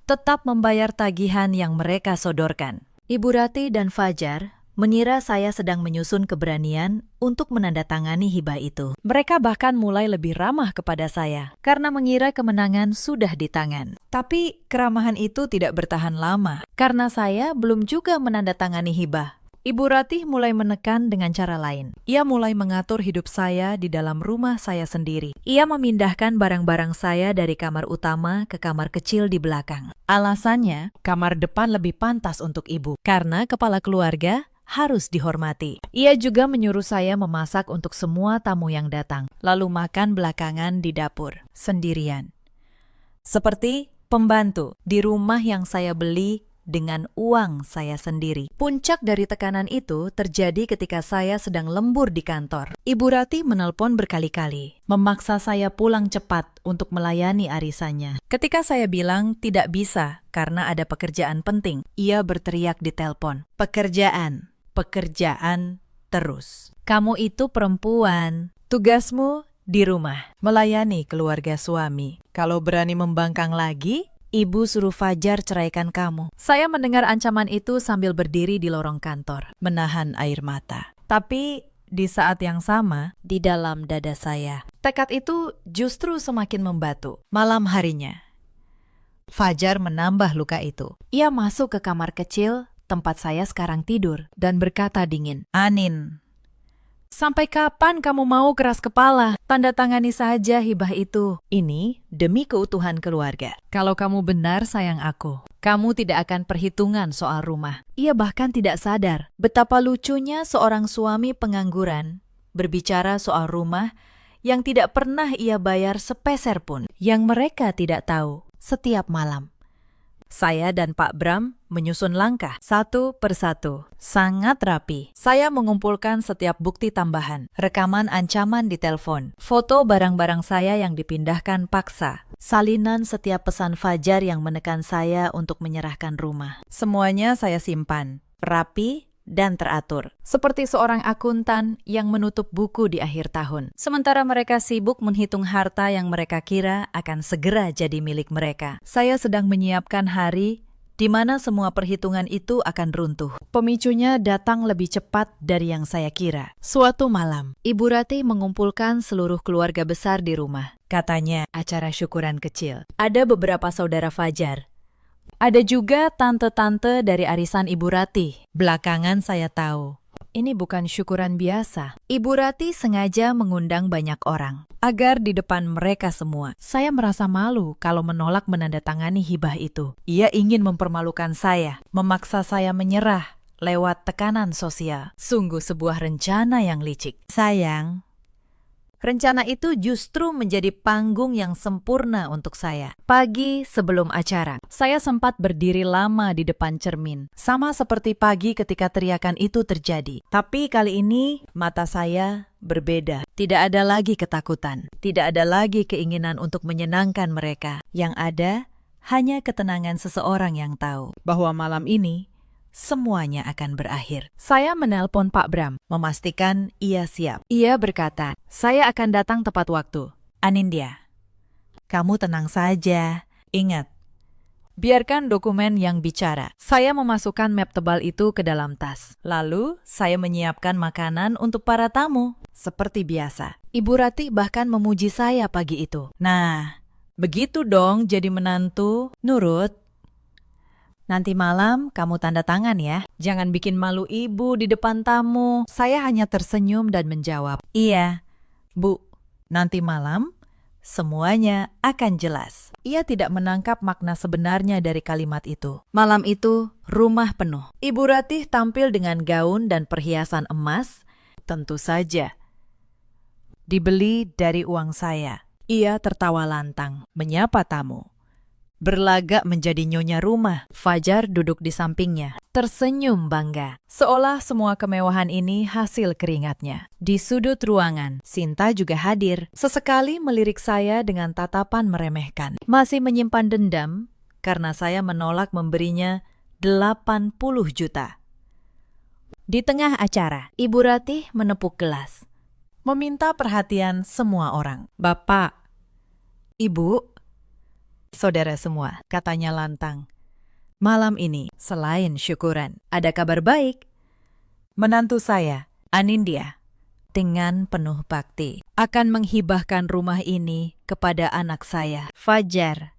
tetap membayar tagihan yang mereka sodorkan. Ibu Rati dan Fajar mengira saya sedang menyusun keberanian untuk menandatangani hibah itu. Mereka bahkan mulai lebih ramah kepada saya, karena mengira kemenangan sudah di tangan. Tapi keramahan itu tidak bertahan lama, karena saya belum juga menandatangani hibah. Ibu Ratih mulai menekan dengan cara lain. Ia mulai mengatur hidup saya di dalam rumah saya sendiri. Ia memindahkan barang-barang saya dari kamar utama ke kamar kecil di belakang. Alasannya, kamar depan lebih pantas untuk ibu, karena kepala keluarga harus dihormati. Ia juga menyuruh saya memasak untuk semua tamu yang datang, lalu makan belakangan di dapur, sendirian. Seperti pembantu di rumah yang saya beli dengan uang saya sendiri. Puncak dari tekanan itu terjadi ketika saya sedang lembur di kantor. Ibu Rati menelpon berkali-kali, memaksa saya pulang cepat untuk melayani arisannya. Ketika saya bilang tidak bisa karena ada pekerjaan penting, ia berteriak di telepon, "Pekerjaan, pekerjaan terus. Kamu itu perempuan, tugasmu di rumah, melayani keluarga suami. Kalau berani membangkang lagi, Ibu suruh Fajar ceraikan kamu." Saya mendengar ancaman itu sambil berdiri di lorong kantor, menahan air mata. Tapi di saat yang sama, di dalam dada saya, tekad itu justru semakin membatu. Malam harinya, Fajar menambah luka itu. Ia masuk ke kamar kecil tempat saya sekarang tidur dan berkata dingin, "Anin, sampai kapan kamu mau keras kepala? Tanda tangani saja hibah itu. Ini demi keutuhan keluarga. Kalau kamu benar sayang aku, kamu tidak akan perhitungan soal rumah." Ia bahkan tidak sadar betapa lucunya seorang suami pengangguran berbicara soal rumah yang tidak pernah ia bayar sepeser pun, yang mereka tidak tahu. Setiap malam, saya dan Pak Bram menyusun langkah satu persatu, sangat rapi. Saya mengumpulkan setiap bukti tambahan, rekaman ancaman di telepon, foto barang-barang saya yang dipindahkan paksa, salinan setiap pesan Fajar yang menekan saya untuk menyerahkan rumah. Semuanya saya simpan, rapi dan teratur, seperti seorang akuntan yang menutup buku di akhir tahun. Sementara mereka sibuk menghitung harta yang mereka kira akan segera jadi milik mereka, saya sedang menyiapkan hari di mana semua perhitungan itu akan runtuh. Pemicunya datang lebih cepat dari yang saya kira. Suatu malam, Ibu Rati mengumpulkan seluruh keluarga besar di rumah. Katanya, acara syukuran kecil. Ada beberapa saudara Fajar. Ada juga tante-tante dari arisan Ibu Rati. Belakangan saya tahu, ini bukan syukuran biasa. Ibu Rati sengaja mengundang banyak orang, agar di depan mereka semua. Saya merasa malu kalau menolak menandatangani hibah itu. Ia ingin mempermalukan saya, memaksa saya menyerah lewat tekanan sosial. Sungguh sebuah rencana yang licik. Sayang, rencana itu justru menjadi panggung yang sempurna untuk saya. Pagi sebelum acara, saya sempat berdiri lama di depan cermin, sama seperti pagi ketika teriakan itu terjadi. Tapi kali ini, mata saya berbeda. Tidak ada lagi ketakutan, tidak ada lagi keinginan untuk menyenangkan mereka. Yang ada, hanya ketenangan seseorang yang tahu bahwa malam ini semuanya akan berakhir. Saya menelpon Pak Bram, memastikan ia siap. Ia berkata, "Saya akan datang tepat waktu." "Anindya, kamu tenang saja. Ingat, biarkan dokumen yang bicara." Saya memasukkan map tebal itu ke dalam tas. Lalu, saya menyiapkan makanan untuk para tamu. Seperti biasa, Ibu Rati bahkan memuji saya pagi itu. "Nah, begitu dong jadi menantu. Nurut. Nanti malam kamu tanda tangan ya. Jangan bikin malu ibu di depan tamu." Saya hanya tersenyum dan menjawab, "Iya, Bu. Nanti malam semuanya akan jelas. Ia tidak menangkap makna sebenarnya dari kalimat itu. Malam itu, rumah penuh. Ibu Ratih tampil dengan gaun dan perhiasan emas, tentu saja dibeli dari uang saya. Ia tertawa lantang, menyapa tamu. Berlagak menjadi nyonya rumah. Fajar duduk di sampingnya, tersenyum bangga. Seolah semua kemewahan ini hasil keringatnya. Di sudut ruangan, Sinta juga hadir. Sesekali melirik saya dengan tatapan meremehkan. Masih menyimpan dendam karena saya menolak memberinya 80 juta. Di tengah acara, Ibu Ratih menepuk gelas, meminta perhatian semua orang. Bapak, Ibu, saudara semua, katanya lantang. Malam ini, selain syukuran, ada kabar baik. Menantu saya, Anindya, dengan penuh bakti, akan menghibahkan rumah ini kepada anak saya, Fajar.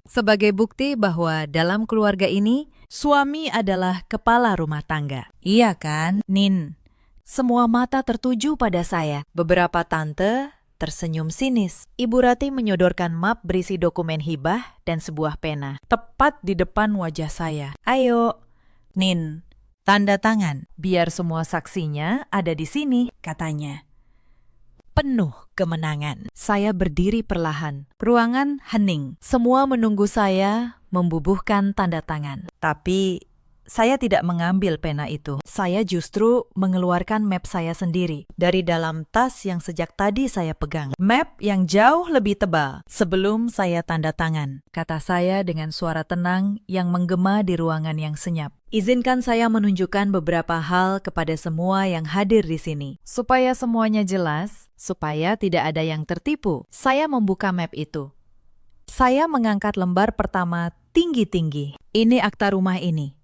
Sebagai bukti bahwa dalam keluarga ini, suami adalah kepala rumah tangga. Iya kan, Nin? Semua mata tertuju pada saya. Beberapa tante tersenyum sinis. Ibu Ratih menyodorkan map berisi dokumen hibah dan sebuah pena, tepat di depan wajah saya. Ayo, Nin, tanda tangan, biar semua saksinya ada di sini, katanya. Penuh kemenangan. Saya berdiri perlahan. Ruangan hening. Semua menunggu saya membubuhkan tanda tangan. Tapi saya tidak mengambil pena itu. Saya justru mengeluarkan map saya sendiri dari dalam tas yang sejak tadi saya pegang. Map yang jauh lebih tebal. Sebelum saya tanda tangan, kata saya dengan suara tenang yang menggema di ruangan yang senyap. Izinkan saya menunjukkan beberapa hal kepada semua yang hadir di sini. Supaya semuanya jelas, supaya tidak ada yang tertipu. Saya membuka map itu. Saya mengangkat lembar pertama tinggi-tinggi. Ini akta rumah ini.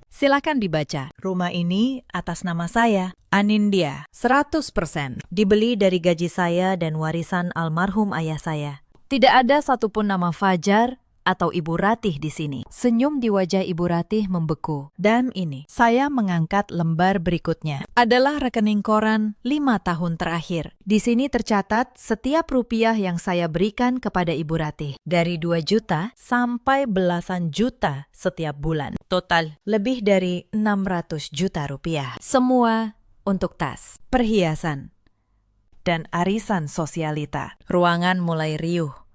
Silakan dibaca. Rumah ini atas nama saya, Anindya, 100%. Dibeli dari gaji saya dan warisan almarhum ayah saya. Tidak ada satupun nama Fajar atau Ibu Ratih di sini. Senyum di wajah Ibu Ratih membeku. Dan ini, saya mengangkat lembar berikutnya. Adalah rekening koran 5 tahun terakhir. Di sini tercatat setiap rupiah yang saya berikan kepada Ibu Ratih. Dari 2 juta sampai belasan juta setiap bulan. Total lebih dari 600 juta rupiah. Semua untuk tas, perhiasan, dan arisan sosialita. Ruangan mulai riuh.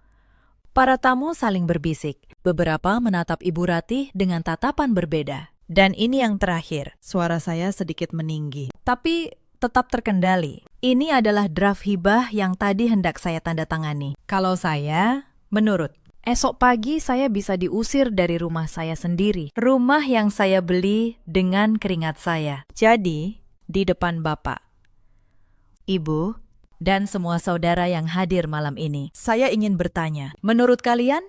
Para tamu saling berbisik. Beberapa menatap Ibu Ratih dengan tatapan berbeda. Dan ini yang terakhir. Suara saya sedikit meninggi, tapi tetap terkendali. Ini adalah draft hibah yang tadi hendak saya tanda tangani. Kalau saya, menurut, esok pagi saya bisa diusir dari rumah saya sendiri. Rumah yang saya beli dengan keringat saya. Jadi, di depan Bapak, Ibu, dan semua saudara yang hadir malam ini, saya ingin bertanya, menurut kalian,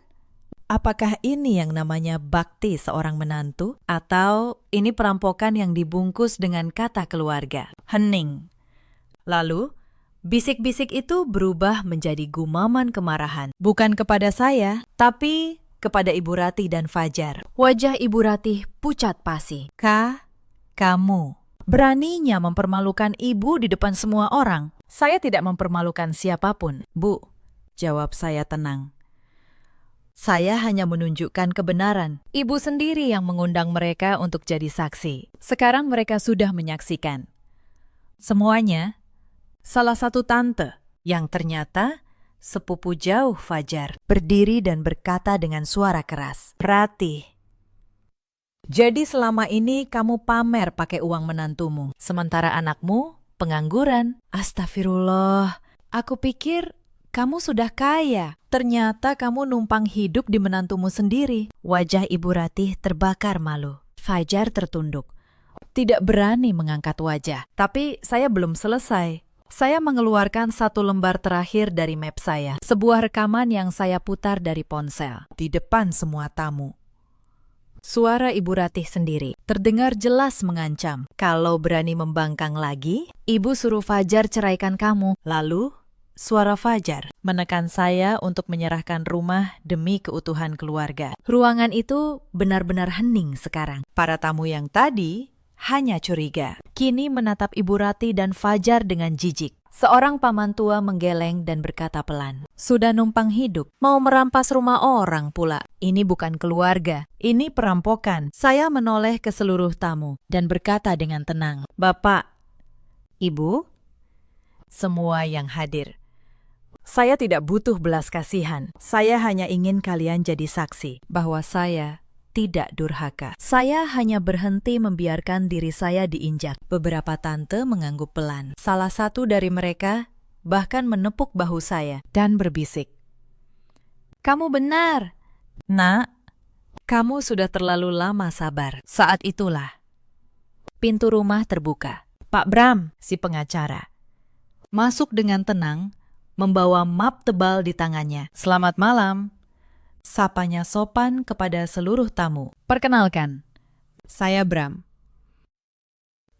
apakah ini yang namanya bakti seorang menantu? Atau ini perampokan yang dibungkus dengan kata keluarga? Hening. Lalu, bisik-bisik itu berubah menjadi gumaman kemarahan. Bukan kepada saya, tapi kepada Ibu Ratih dan Fajar. Wajah Ibu Ratih pucat pasi. Kamu beraninya mempermalukan ibu di depan semua orang. Saya tidak mempermalukan siapapun, Bu, jawab saya tenang. Saya hanya menunjukkan kebenaran. Ibu sendiri yang mengundang mereka untuk jadi saksi. Sekarang mereka sudah menyaksikan. Semuanya, salah satu tante yang ternyata sepupu jauh Fajar, berdiri dan berkata dengan suara keras, Ratih, jadi selama ini kamu pamer pakai uang menantumu, sementara anakmu pengangguran. Astagfirullah, aku pikir kamu sudah kaya. Ternyata kamu numpang hidup di menantumu sendiri. Wajah Ibu Ratih terbakar malu. Fajar tertunduk, tidak berani mengangkat wajah. Tapi saya belum selesai. Saya mengeluarkan satu lembar terakhir dari map saya. Sebuah rekaman yang saya putar dari ponsel. Di depan semua tamu. Suara Ibu Ratih sendiri terdengar jelas mengancam. Kalau berani membangkang lagi, Ibu suruh Fajar ceraikan kamu. Lalu, suara Fajar menekan saya untuk menyerahkan rumah demi keutuhan keluarga. Ruangan itu benar-benar hening sekarang. Para tamu yang tadi hanya curiga. Kini menatap Ibu Rati dan Fajar dengan jijik. Seorang paman tua menggeleng dan berkata pelan, "Sudah numpang hidup, mau merampas rumah orang pula. Ini bukan keluarga, ini perampokan." Saya menoleh ke seluruh tamu dan berkata dengan tenang, "Bapak, Ibu, semua yang hadir. Saya tidak butuh belas kasihan. Saya hanya ingin kalian jadi saksi bahwa saya tidak durhaka. Saya hanya berhenti membiarkan diri saya diinjak." Beberapa tante mengangguk pelan. Salah satu dari mereka bahkan menepuk bahu saya dan berbisik, "Kamu benar, Nak. Kamu sudah terlalu lama sabar." Saat itulah pintu rumah terbuka. Pak Bram, si pengacara, masuk dengan tenang, membawa map tebal di tangannya. "Selamat malam," sapanya sopan kepada seluruh tamu. "Perkenalkan, saya Bram,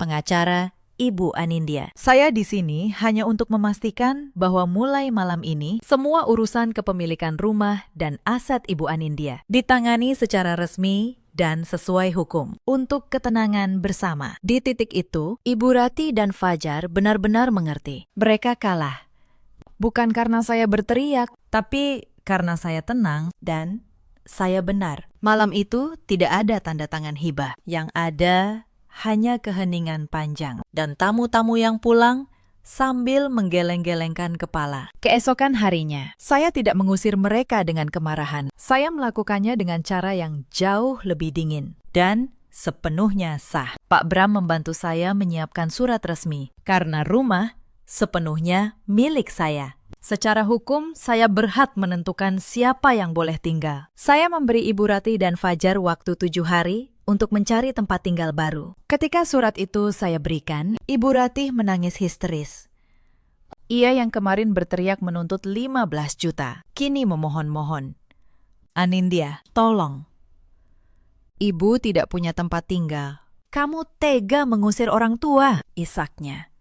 pengacara Ibu Anindya. Saya di sini hanya untuk memastikan bahwa mulai malam ini semua urusan kepemilikan rumah dan aset Ibu Anindya ditangani secara resmi dan sesuai hukum untuk ketenangan bersama." Di titik itu, Ibu Rati dan Fajar benar-benar mengerti. Mereka kalah. Bukan karena saya berteriak, tapi karena saya tenang dan saya benar. Malam itu tidak ada tanda tangan hibah. Yang ada hanya keheningan panjang dan tamu-tamu yang pulang sambil menggeleng-gelengkan kepala. Keesokan harinya, saya tidak mengusir mereka dengan kemarahan. Saya melakukannya dengan cara yang jauh lebih dingin dan sepenuhnya sah. Pak Bram membantu saya menyiapkan surat resmi karena rumah sepenuhnya milik saya. Secara hukum, saya berhak menentukan siapa yang boleh tinggal. Saya memberi Ibu Rati dan Fajar waktu 7 hari untuk mencari tempat tinggal baru. Ketika surat itu saya berikan, Ibu Rati menangis histeris. Ia yang kemarin berteriak menuntut 15 juta, kini memohon-mohon, "Anindya, tolong. Ibu tidak punya tempat tinggal. Kamu tega mengusir orang tua," isaknya.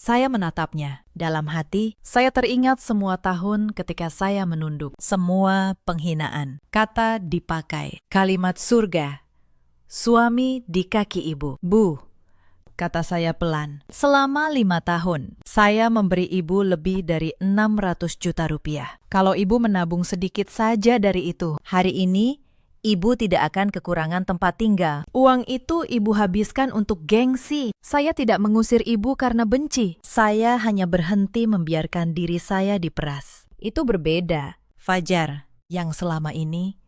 Saya menatapnya. Dalam hati, saya teringat semua tahun ketika saya menunduk. Semua penghinaan. Kata dipakai. Kalimat surga. Suami di kaki ibu. "Bu," kata saya pelan. "Selama 5 tahun, saya memberi ibu lebih dari 600 juta rupiah. Kalau ibu menabung sedikit saja dari itu, hari ini ibu tidak akan kekurangan tempat tinggal. Uang itu ibu habiskan untuk gengsi. Saya tidak mengusir ibu karena benci. Saya hanya berhenti membiarkan diri saya diperas." Itu berbeda. Fajar, yang selama ini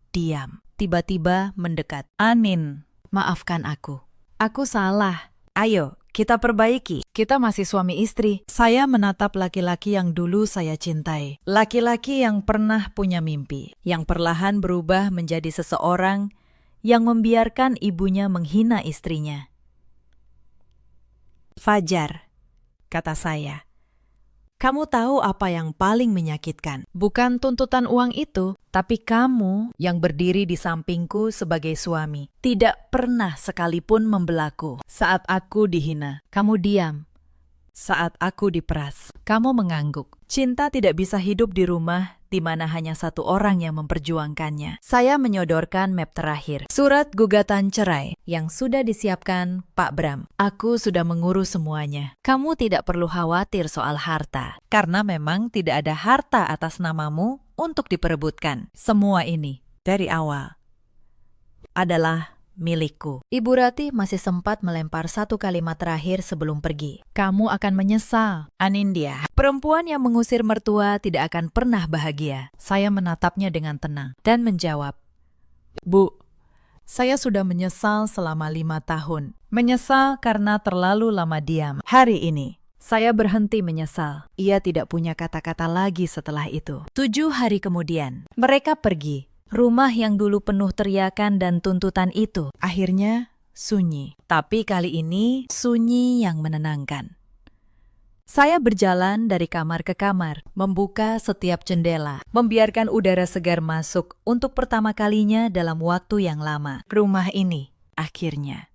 diam, tiba-tiba mendekat. "Anin, maafkan aku. Aku salah. Ayo, kita perbaiki. Kita masih suami istri." Saya menatap laki-laki yang dulu saya cintai. Laki-laki yang pernah punya mimpi, yang perlahan berubah menjadi seseorang yang membiarkan ibunya menghina istrinya. "Fajar," kata saya, "kamu tahu apa yang paling menyakitkan? Bukan tuntutan uang itu, tapi kamu yang berdiri di sampingku sebagai suami. Tidak pernah sekalipun membelaku saat aku dihina. Kamu diam saat aku diperas. Kamu mengangguk. Cinta tidak bisa hidup di rumah di mana hanya satu orang yang memperjuangkannya." Saya menyodorkan map terakhir. Surat gugatan cerai yang sudah disiapkan Pak Bram. "Aku sudah mengurus semuanya. Kamu tidak perlu khawatir soal harta. Karena memang tidak ada harta atas namamu untuk diperebutkan. Semua ini dari awal adalah milikku." Ibu Rati masih sempat melempar satu kalimat terakhir sebelum pergi. "Kamu akan menyesal, Anindya. Perempuan yang mengusir mertua tidak akan pernah bahagia." Saya menatapnya dengan tenang dan menjawab, "Bu, saya sudah menyesal selama 5 tahun. Menyesal karena terlalu lama diam. Hari ini, saya berhenti menyesal." Ia tidak punya kata-kata lagi setelah itu. 7 hari kemudian, mereka pergi. Rumah yang dulu penuh teriakan dan tuntutan itu akhirnya sunyi. Tapi kali ini sunyi yang menenangkan. Saya berjalan dari kamar ke kamar, membuka setiap jendela, membiarkan udara segar masuk untuk pertama kalinya dalam waktu yang lama. Rumah ini akhirnya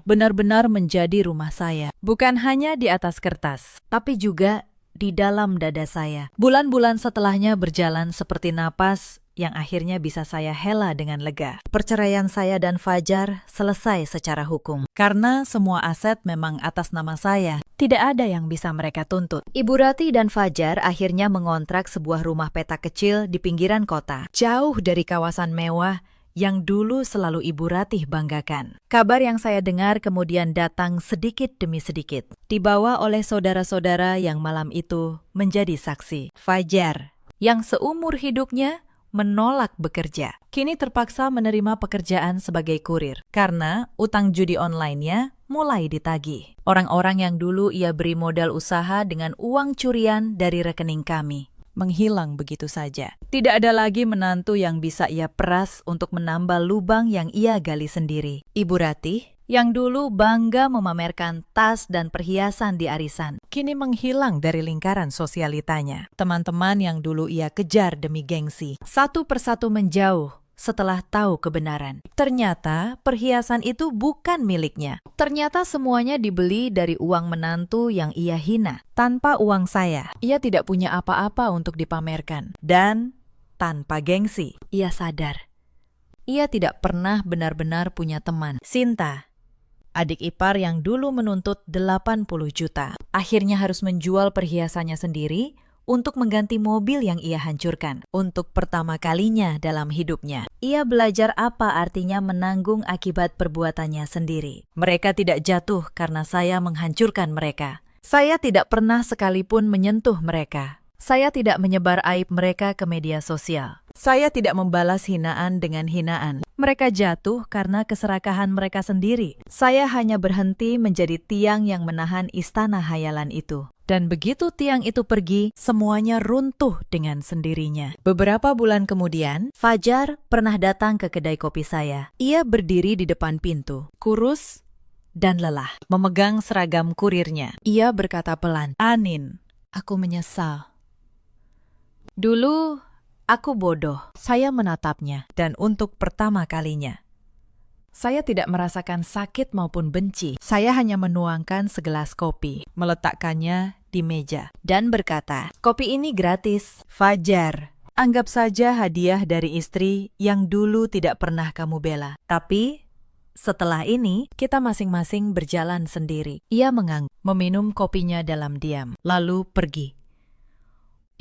benar-benar menjadi rumah saya. Bukan hanya di atas kertas, tapi juga di dalam dada saya. Bulan-bulan setelahnya berjalan seperti napas yang akhirnya bisa saya hela dengan lega. Perceraian saya dan Fajar selesai secara hukum. Karena semua aset memang atas nama saya, tidak ada yang bisa mereka tuntut. Ibu Rati dan Fajar akhirnya mengontrak sebuah rumah petak kecil di pinggiran kota, jauh dari kawasan mewah yang dulu selalu Ibu Ratih banggakan. Kabar yang saya dengar kemudian datang sedikit demi sedikit, dibawa oleh saudara-saudara yang malam itu menjadi saksi. Fajar, yang seumur hidupnya menolak bekerja, kini terpaksa menerima pekerjaan sebagai kurir karena utang judi online-nya mulai ditagih. Orang-orang yang dulu ia beri modal usaha dengan uang curian dari rekening kami menghilang begitu saja. Tidak ada lagi menantu yang bisa ia peras untuk menambal lubang yang ia gali sendiri. Ibu Ratih, yang dulu bangga memamerkan tas dan perhiasan di arisan, kini menghilang dari lingkaran sosialitanya. Teman-teman yang dulu ia kejar demi gengsi, satu persatu menjauh setelah tahu kebenaran. Ternyata perhiasan itu bukan miliknya. Ternyata semuanya dibeli dari uang menantu yang ia hina. Tanpa uang saya, ia tidak punya apa-apa untuk dipamerkan. Dan tanpa gengsi, ia sadar. Ia tidak pernah benar-benar punya teman. Sinta, adik ipar yang dulu menuntut 80 juta, akhirnya harus menjual perhiasannya sendiri untuk mengganti mobil yang ia hancurkan. Untuk pertama kalinya dalam hidupnya, ia belajar apa artinya menanggung akibat perbuatannya sendiri. Mereka tidak jatuh karena saya menghancurkan mereka. Saya tidak pernah sekalipun menyentuh mereka. Saya tidak menyebar aib mereka ke media sosial. Saya tidak membalas hinaan dengan hinaan. Mereka jatuh karena keserakahan mereka sendiri. Saya hanya berhenti menjadi tiang yang menahan istana hayalan itu. Dan begitu tiang itu pergi, semuanya runtuh dengan sendirinya. Beberapa bulan kemudian, Fajar pernah datang ke kedai kopi saya. Ia berdiri di depan pintu, kurus dan lelah, memegang seragam kurirnya. Ia berkata pelan, "Anin, aku menyesal. Dulu aku bodoh." Saya menatapnya, dan untuk pertama kalinya, saya tidak merasakan sakit maupun benci. Saya hanya menuangkan segelas kopi, meletakkannya di meja, dan berkata, "Kopi ini gratis, Fajar. Anggap saja hadiah dari istri yang dulu tidak pernah kamu bela. Tapi setelah ini, kita masing-masing berjalan sendiri." Ia mengangguk, meminum kopinya dalam diam, lalu pergi.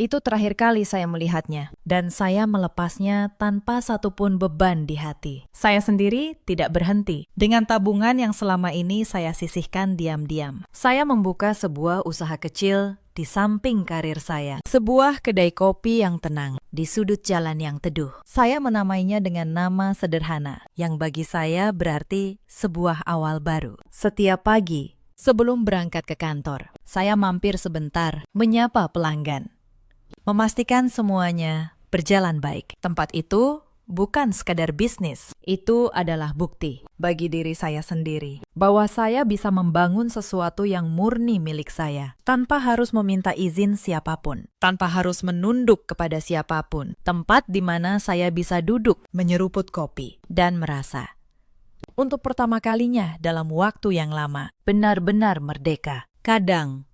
Itu terakhir kali saya melihatnya, dan saya melepasnya tanpa satupun beban di hati. Saya sendiri tidak berhenti. Dengan tabungan yang selama ini saya sisihkan diam-diam, saya membuka sebuah usaha kecil di samping karir saya. Sebuah kedai kopi yang tenang, di sudut jalan yang teduh. Saya menamainya dengan nama sederhana, yang bagi saya berarti sebuah awal baru. Setiap pagi, sebelum berangkat ke kantor, saya mampir sebentar, menyapa pelanggan, memastikan semuanya berjalan baik. Tempat itu bukan sekadar bisnis, itu adalah bukti bagi diri saya sendiri bahwa saya bisa membangun sesuatu yang murni milik saya, tanpa harus meminta izin siapapun, tanpa harus menunduk kepada siapapun. Tempat di mana saya bisa duduk, menyeruput kopi, dan merasa, untuk pertama kalinya dalam waktu yang lama, benar-benar merdeka. Kadang,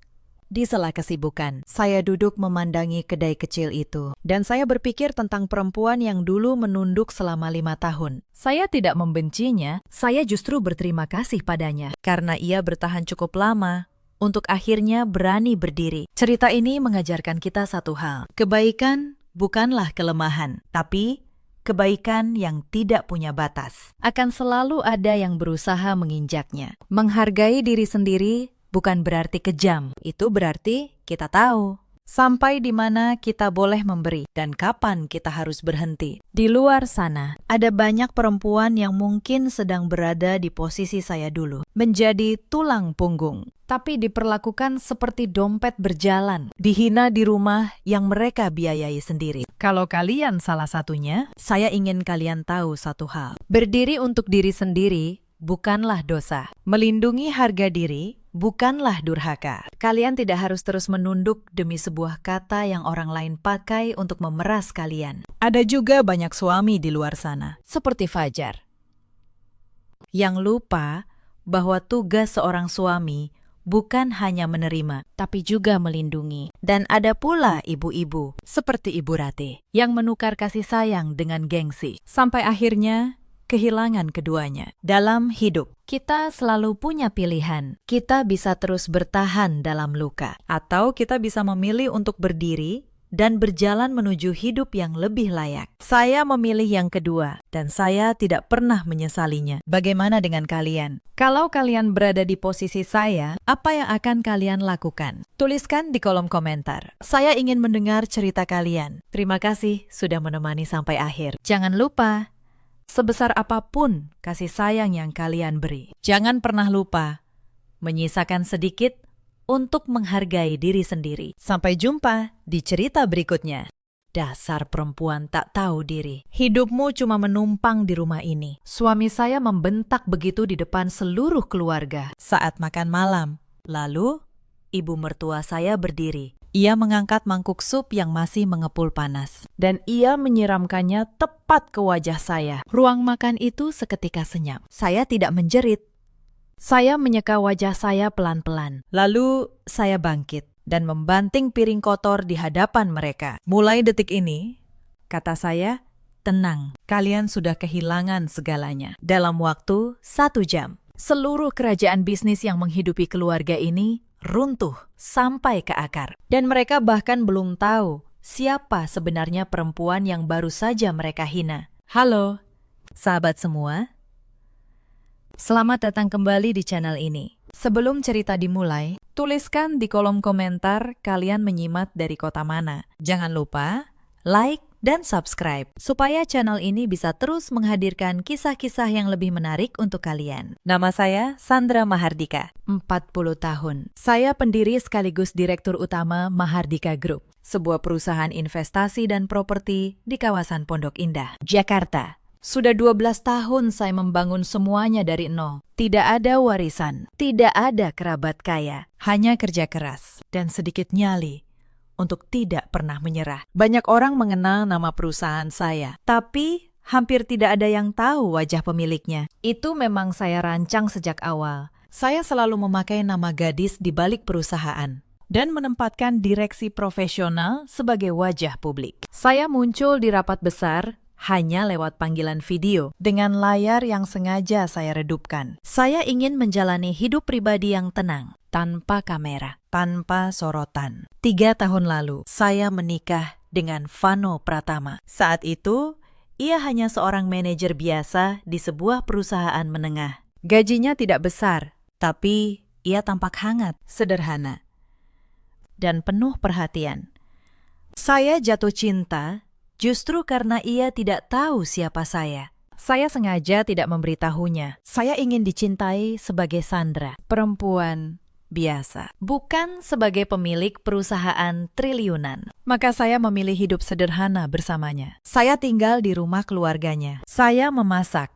di sela kesibukan, saya duduk memandangi kedai kecil itu, dan saya berpikir tentang perempuan yang dulu menunduk selama 5 tahun. Saya tidak membencinya, saya justru berterima kasih padanya, karena ia bertahan cukup lama untuk akhirnya berani berdiri. Cerita ini mengajarkan kita satu hal, kebaikan bukanlah kelemahan, tapi kebaikan yang tidak punya batas. Akan selalu ada yang berusaha menginjaknya. Menghargai diri sendiri bukan berarti kejam, itu berarti kita tahu sampai di mana kita boleh memberi dan kapan kita harus berhenti. Di luar sana, ada banyak perempuan yang mungkin sedang berada di posisi saya dulu, menjadi tulang punggung, tapi diperlakukan seperti dompet berjalan, dihina di rumah yang mereka biayai sendiri. Kalau kalian salah satunya, saya ingin kalian tahu satu hal. Berdiri untuk diri sendiri bukanlah dosa. Melindungi harga diri bukanlah durhaka. Kalian tidak harus terus menunduk demi sebuah kata yang orang lain pakai untuk memeras kalian. Ada juga banyak suami di luar sana, seperti Fajar, yang lupa bahwa tugas seorang suami bukan hanya menerima, tapi juga melindungi. Dan ada pula ibu-ibu, seperti Ibu Rati, yang menukar kasih sayang dengan gengsi. Sampai akhirnya, kehilangan keduanya. Dalam hidup, kita selalu punya pilihan. Kita bisa terus bertahan dalam luka, atau kita bisa memilih untuk berdiri dan berjalan menuju hidup yang lebih layak. Saya memilih yang kedua, dan saya tidak pernah menyesalinya. Bagaimana dengan kalian? Kalau kalian berada di posisi saya, apa yang akan kalian lakukan? Tuliskan di kolom komentar. Saya ingin mendengar cerita kalian. Terima kasih sudah menemani sampai akhir. Jangan lupa, sebesar apapun kasih sayang yang kalian beri, jangan pernah lupa menyisakan sedikit untuk menghargai diri sendiri. Sampai jumpa di cerita berikutnya. Dasar perempuan tak tahu diri. Hidupmu cuma menumpang di rumah ini. Suami saya membentak begitu di depan seluruh keluarga saat makan malam. Lalu, ibu mertua saya berdiri. Ia mengangkat mangkuk sup yang masih mengepul panas. Dan ia menyiramkannya tepat ke wajah saya. Ruang makan itu seketika senyap. Saya tidak menjerit. Saya menyeka wajah saya pelan-pelan. Lalu saya bangkit dan membanting piring kotor di hadapan mereka. Mulai detik ini, kata saya, tenang. Kalian sudah kehilangan segalanya. Dalam waktu 1 jam, seluruh kerajaan bisnis yang menghidupi keluarga ini runtuh sampai ke akar. Dan mereka bahkan belum tahu siapa sebenarnya perempuan yang baru saja mereka hina. Halo, sahabat semua. Selamat datang kembali di channel ini. Sebelum cerita dimulai, tuliskan di kolom komentar kalian menyimak dari kota mana. Jangan lupa like dan subscribe supaya channel ini bisa terus menghadirkan kisah-kisah yang lebih menarik untuk kalian. Nama saya Sandra Mahardika, 40 tahun. Saya pendiri sekaligus direktur utama Mahardika Group, sebuah perusahaan investasi dan properti di kawasan Pondok Indah, Jakarta. Sudah 12 tahun saya membangun semuanya dari nol. Tidak ada warisan, tidak ada kerabat kaya, hanya kerja keras dan sedikit nyali untuk tidak pernah menyerah. Banyak orang mengenal nama perusahaan saya, tapi hampir tidak ada yang tahu wajah pemiliknya. Itu memang saya rancang sejak awal. Saya selalu memakai nama gadis di balik perusahaan dan menempatkan direksi profesional sebagai wajah publik. Saya muncul di rapat besar hanya lewat panggilan video dengan layar yang sengaja saya redupkan. Saya ingin menjalani hidup pribadi yang tenang, tanpa kamera, tanpa sorotan. 3 tahun lalu, saya menikah dengan Vano Pratama. Saat itu, ia hanya seorang manajer biasa di sebuah perusahaan menengah. Gajinya tidak besar, tapi ia tampak hangat, sederhana, dan penuh perhatian. Saya jatuh cinta justru karena ia tidak tahu siapa saya. Saya sengaja tidak memberitahunya. Saya ingin dicintai sebagai Sandra, perempuan biasa, bukan sebagai pemilik perusahaan triliunan. Maka saya memilih hidup sederhana bersamanya. Saya tinggal di rumah keluarganya. Saya memasak.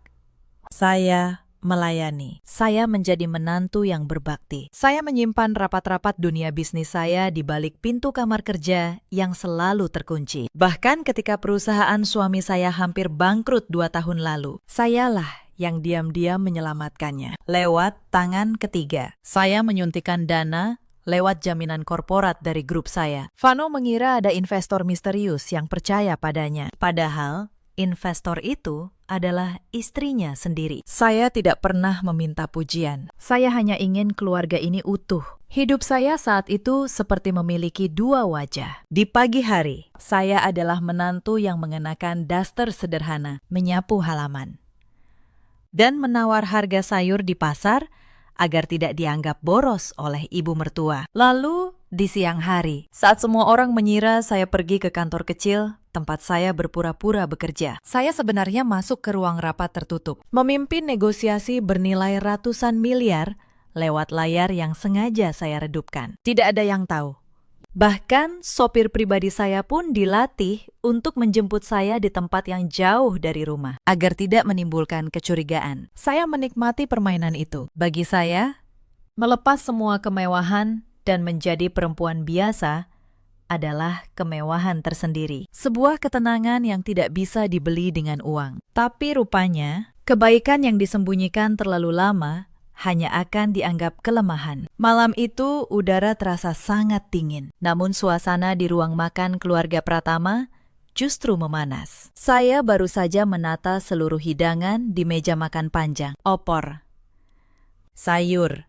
Saya melayani. Saya menjadi menantu yang berbakti. Saya menyimpan rapat-rapat dunia bisnis saya di balik pintu kamar kerja yang selalu terkunci. Bahkan ketika perusahaan suami saya hampir bangkrut 2 tahun lalu, sayalah yang diam-diam menyelamatkannya. Lewat tangan ketiga, saya menyuntikkan dana lewat jaminan korporat dari grup saya. Vano mengira ada investor misterius yang percaya padanya. Padahal investor itu adalah istrinya sendiri. Saya tidak pernah meminta pujian. Saya hanya ingin keluarga ini utuh. Hidup saya saat itu seperti memiliki 2 wajah. Di pagi hari, saya adalah menantu yang mengenakan daster sederhana, menyapu halaman, dan menawar harga sayur di pasar agar tidak dianggap boros oleh ibu mertua. Lalu, di siang hari, saat semua orang mengira saya pergi ke kantor kecil, tempat saya berpura-pura bekerja, saya sebenarnya masuk ke ruang rapat tertutup, memimpin negosiasi bernilai ratusan miliar lewat layar yang sengaja saya redupkan. Tidak ada yang tahu. Bahkan sopir pribadi saya pun dilatih untuk menjemput saya di tempat yang jauh dari rumah, agar tidak menimbulkan kecurigaan. Saya menikmati permainan itu. Bagi saya, melepas semua kemewahan dan menjadi perempuan biasa adalah kemewahan tersendiri. Sebuah ketenangan yang tidak bisa dibeli dengan uang. Tapi rupanya, kebaikan yang disembunyikan terlalu lama hanya akan dianggap kelemahan. Malam itu udara terasa sangat dingin, namun suasana di ruang makan keluarga Pratama justru memanas. Saya baru saja menata seluruh hidangan di meja makan panjang. Opor, sayur,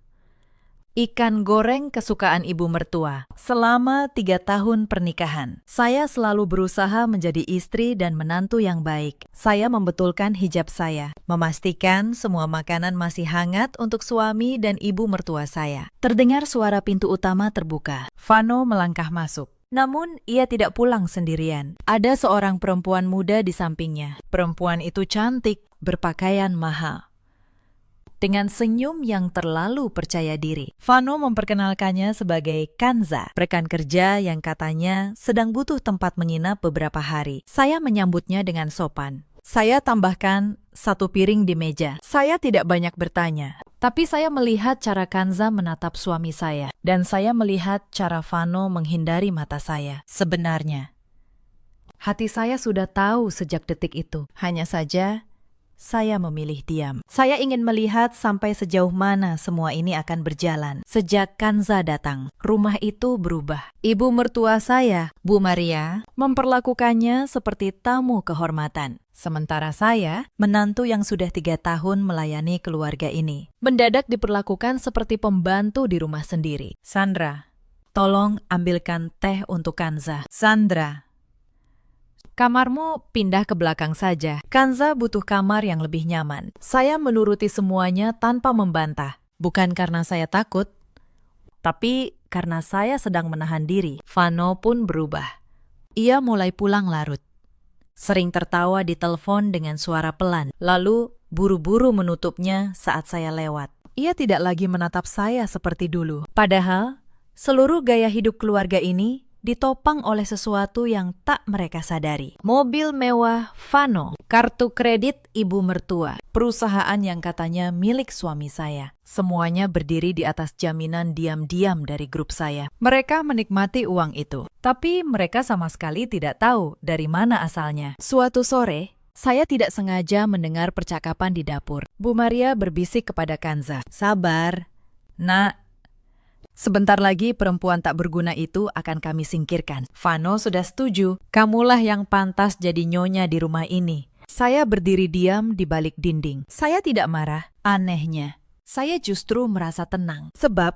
ikan goreng kesukaan ibu mertua. Selama 3 tahun pernikahan, saya selalu berusaha menjadi istri dan menantu yang baik. Saya membetulkan hijab saya, memastikan semua makanan masih hangat untuk suami dan ibu mertua saya. Terdengar suara pintu utama terbuka. Vano melangkah masuk. Namun, ia tidak pulang sendirian. Ada seorang perempuan muda di sampingnya. Perempuan itu cantik, berpakaian mahal, dengan senyum yang terlalu percaya diri. Vano memperkenalkannya sebagai Kanza, rekan kerja yang katanya sedang butuh tempat menginap beberapa hari. Saya menyambutnya dengan sopan. Saya tambahkan 1 piring di meja. Saya tidak banyak bertanya, tapi saya melihat cara Kanza menatap suami saya, dan saya melihat cara Vano menghindari mata saya. Sebenarnya, hati saya sudah tahu sejak detik itu. Hanya saja, saya memilih diam. Saya ingin melihat sampai sejauh mana semua ini akan berjalan. Sejak Kanza datang, rumah itu berubah. Ibu mertua saya, Bu Maria, memperlakukannya seperti tamu kehormatan. Sementara saya, menantu yang sudah 3 tahun melayani keluarga ini, mendadak diperlakukan seperti pembantu di rumah sendiri. Sandra, tolong ambilkan teh untuk Kanza. Sandra, kamarmu pindah ke belakang saja. Kanza butuh kamar yang lebih nyaman. Saya menuruti semuanya tanpa membantah. Bukan karena saya takut, tapi karena saya sedang menahan diri. Vano pun berubah. Ia mulai pulang larut. Sering tertawa di telepon dengan suara pelan, lalu buru-buru menutupnya saat saya lewat. Ia tidak lagi menatap saya seperti dulu. Padahal, seluruh gaya hidup keluarga ini ditopang oleh sesuatu yang tak mereka sadari. Mobil mewah Vano, kartu kredit ibu mertua, perusahaan yang katanya milik suami saya. Semuanya berdiri di atas jaminan diam-diam dari grup saya. Mereka menikmati uang itu, tapi mereka sama sekali tidak tahu dari mana asalnya. Suatu sore, saya tidak sengaja mendengar percakapan di dapur. Bu Maria berbisik kepada Kanza, "Sabar, Nak. Sebentar lagi perempuan tak berguna itu akan kami singkirkan. Vano sudah setuju. Kamulah yang pantas jadi nyonya di rumah ini." Saya berdiri diam di balik dinding. Saya tidak marah. Anehnya, saya justru merasa tenang. Sebab,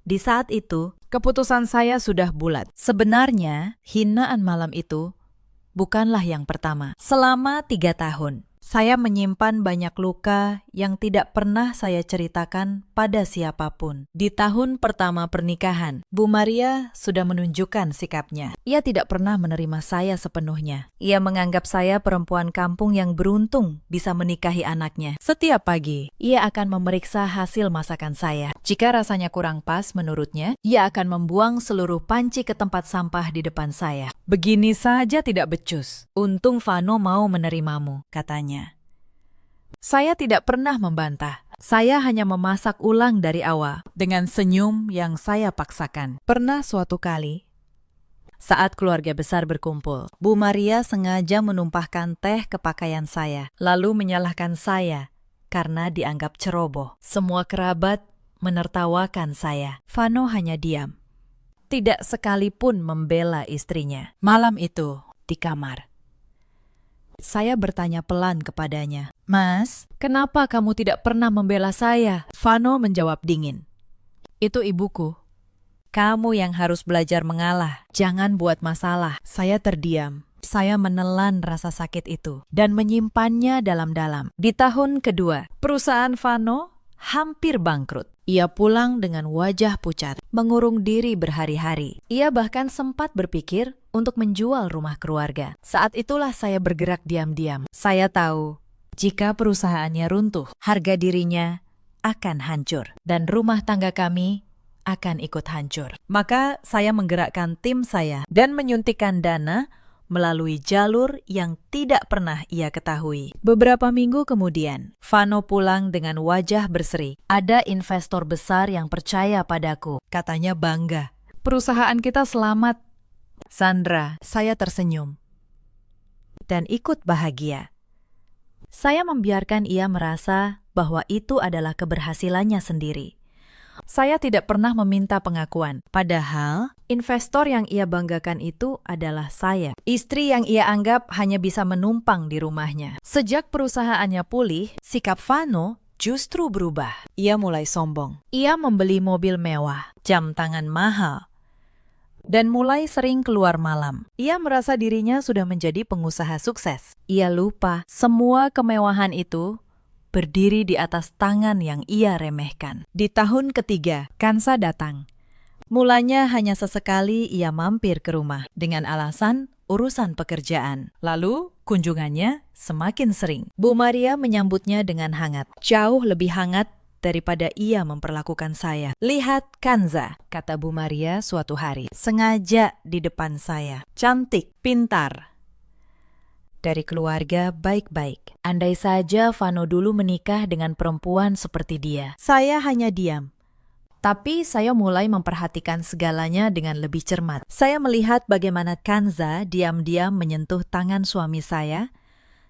di saat itu, keputusan saya sudah bulat. Sebenarnya, hinaan malam itu bukanlah yang pertama. Selama 3 tahun, saya menyimpan banyak luka yang tidak pernah saya ceritakan pada siapapun. Di tahun pertama pernikahan, Bu Maria sudah menunjukkan sikapnya. Ia tidak pernah menerima saya sepenuhnya. Ia menganggap saya perempuan kampung yang beruntung bisa menikahi anaknya. Setiap pagi, ia akan memeriksa hasil masakan saya. Jika rasanya kurang pas menurutnya, ia akan membuang seluruh panci ke tempat sampah di depan saya. "Begini saja tidak becus. Untung Vano mau menerimamu," katanya. Saya tidak pernah membantah. Saya hanya memasak ulang dari awal dengan senyum yang saya paksakan. Pernah suatu kali, saat keluarga besar berkumpul, Bu Maria sengaja menumpahkan teh ke pakaian saya, lalu menyalahkan saya karena dianggap ceroboh. Semua kerabat menertawakan saya. Vano hanya diam, tidak sekalipun membela istrinya. Malam itu, di kamar, saya bertanya pelan kepadanya, "Mas, kenapa kamu tidak pernah membela saya?" Vano menjawab dingin, "Itu ibuku. Kamu yang harus belajar mengalah, jangan buat masalah." Saya terdiam. Saya menelan rasa sakit itu dan menyimpannya dalam-dalam. Di tahun kedua, perusahaan Vano hampir bangkrut. Ia pulang dengan wajah pucat, mengurung diri berhari-hari. Ia bahkan sempat berpikir untuk menjual rumah keluarga. Saat itulah saya bergerak diam-diam. Saya tahu, jika perusahaannya runtuh, harga dirinya akan hancur, dan rumah tangga kami akan ikut hancur. Maka saya menggerakkan tim saya dan menyuntikkan dana melalui jalur yang tidak pernah ia ketahui. Beberapa minggu kemudian, Vano pulang dengan wajah berseri. "Ada investor besar yang percaya padaku," katanya bangga. "Perusahaan kita selamat." Sandra, saya tersenyum dan ikut bahagia. Saya membiarkan ia merasa bahwa itu adalah keberhasilannya sendiri. Saya tidak pernah meminta pengakuan, padahal investor yang ia banggakan itu adalah saya. Istri yang ia anggap hanya bisa menumpang di rumahnya. Sejak perusahaannya pulih, sikap Vano justru berubah. Ia mulai sombong. Ia membeli mobil mewah, jam tangan mahal, dan mulai sering keluar malam. Ia merasa dirinya sudah menjadi pengusaha sukses. Ia lupa semua kemewahan itu berdiri di atas tangan yang ia remehkan. Di tahun ketiga, Kansa datang. Mulanya hanya sesekali ia mampir ke rumah dengan alasan urusan pekerjaan. Lalu kunjungannya semakin sering. Bu Maria menyambutnya dengan hangat, jauh lebih hangat daripada ia memperlakukan saya. "Lihat Kanza," kata Bu Maria suatu hari, sengaja di depan saya. "Cantik, pintar, dari keluarga baik-baik. Andai saja Vano dulu menikah dengan perempuan seperti dia." Saya hanya diam. Tapi saya mulai memperhatikan segalanya dengan lebih cermat. Saya melihat bagaimana Kanza diam-diam menyentuh tangan suami saya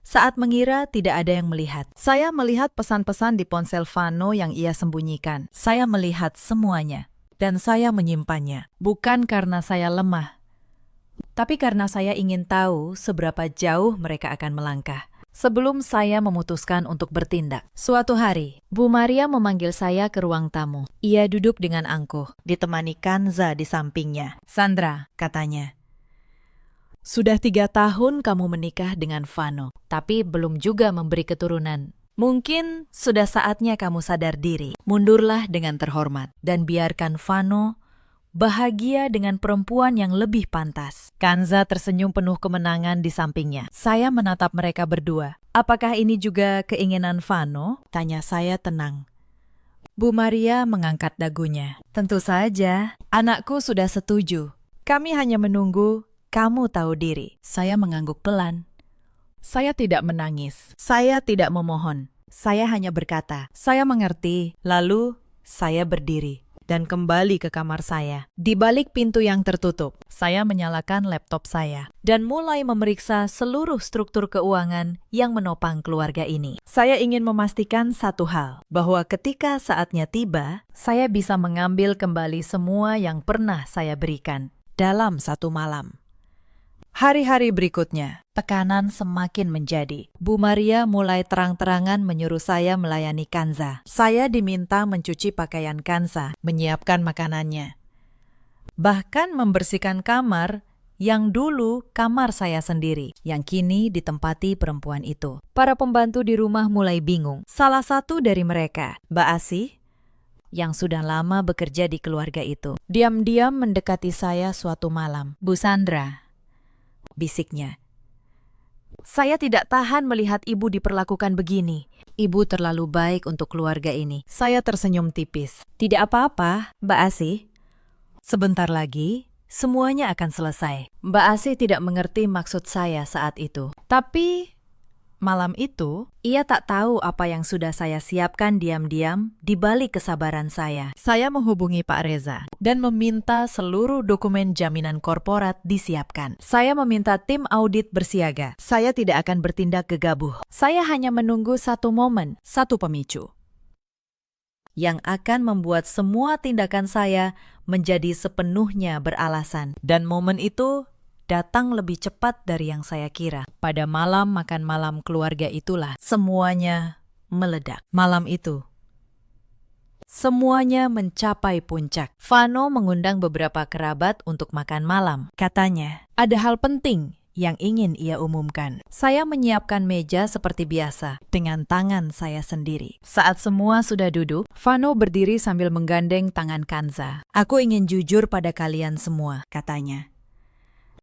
saat mengira tidak ada yang melihat. Saya melihat pesan-pesan di ponsel Vano yang ia sembunyikan. Saya melihat semuanya, dan saya menyimpannya. Bukan karena saya lemah, tapi karena saya ingin tahu seberapa jauh mereka akan melangkah sebelum saya memutuskan untuk bertindak. Suatu hari, Bu Maria memanggil saya ke ruang tamu. Ia duduk dengan angkuh, ditemani Kanza di sampingnya. "Sandra," katanya, "sudah 3 tahun kamu menikah dengan Vano, tapi belum juga memberi keturunan. Mungkin sudah saatnya kamu sadar diri. Mundurlah dengan terhormat dan biarkan Vano bahagia dengan perempuan yang lebih pantas." Kanza tersenyum penuh kemenangan di sampingnya. Saya menatap mereka berdua. "Apakah ini juga keinginan Vano?" tanya saya tenang. Bu Maria mengangkat dagunya. "Tentu saja, anakku sudah setuju. Kami hanya menunggu kamu tahu diri." Saya mengangguk pelan. Saya tidak menangis. Saya tidak memohon. Saya hanya berkata, "Saya mengerti." Lalu saya berdiri dan kembali ke kamar saya. Di balik pintu yang tertutup, saya menyalakan laptop saya dan mulai memeriksa seluruh struktur keuangan yang menopang keluarga ini. Saya ingin memastikan satu hal, bahwa ketika saatnya tiba, saya bisa mengambil kembali semua yang pernah saya berikan dalam satu malam. Hari-hari berikutnya, tekanan semakin menjadi. Bu Maria mulai terang-terangan menyuruh saya melayani Kanza. Saya diminta mencuci pakaian Kanza, menyiapkan makanannya, bahkan membersihkan kamar yang dulu kamar saya sendiri, yang kini ditempati perempuan itu. Para pembantu di rumah mulai bingung. Salah satu dari mereka, Mbak Asih, yang sudah lama bekerja di keluarga itu, diam-diam mendekati saya suatu malam. "Bu Sandra," bisiknya, "saya tidak tahan melihat ibu diperlakukan begini. Ibu terlalu baik untuk keluarga ini." Saya tersenyum tipis. "Tidak apa-apa, Mbak Asih. Sebentar lagi, semuanya akan selesai." Mbak Asih tidak mengerti maksud saya saat itu. Tapi malam itu, ia tak tahu apa yang sudah saya siapkan diam-diam di balik kesabaran saya. Saya menghubungi Pak Reza dan meminta seluruh dokumen jaminan korporat disiapkan. Saya meminta tim audit bersiaga. Saya tidak akan bertindak gegabah. Saya hanya menunggu satu momen, satu pemicu yang akan membuat semua tindakan saya menjadi sepenuhnya beralasan. Dan momen itu datang lebih cepat dari yang saya kira. Pada malam makan malam keluarga itulah semuanya meledak. Malam itu, semuanya mencapai puncak. Vano mengundang beberapa kerabat untuk makan malam. Katanya, ada hal penting yang ingin ia umumkan. Saya menyiapkan meja seperti biasa, dengan tangan saya sendiri. Saat semua sudah duduk, Vano berdiri sambil menggandeng tangan Kanza. "Aku ingin jujur pada kalian semua," katanya.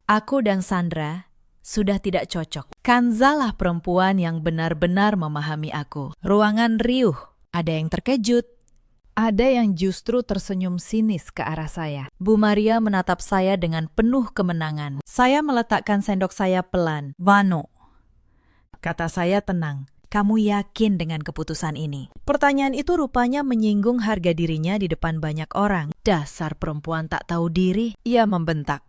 "Aku dan Sandra sudah tidak cocok. Kanza lah perempuan yang benar-benar memahami aku." Ruangan riuh. Ada yang terkejut. Ada yang justru tersenyum sinis ke arah saya. Bu Maria menatap saya dengan penuh kemenangan. Saya meletakkan sendok saya pelan. "Vano," kata saya tenang, "kamu yakin dengan keputusan ini?" Pertanyaan itu rupanya menyinggung harga dirinya di depan banyak orang. "Dasar perempuan tak tahu diri," ia membentak.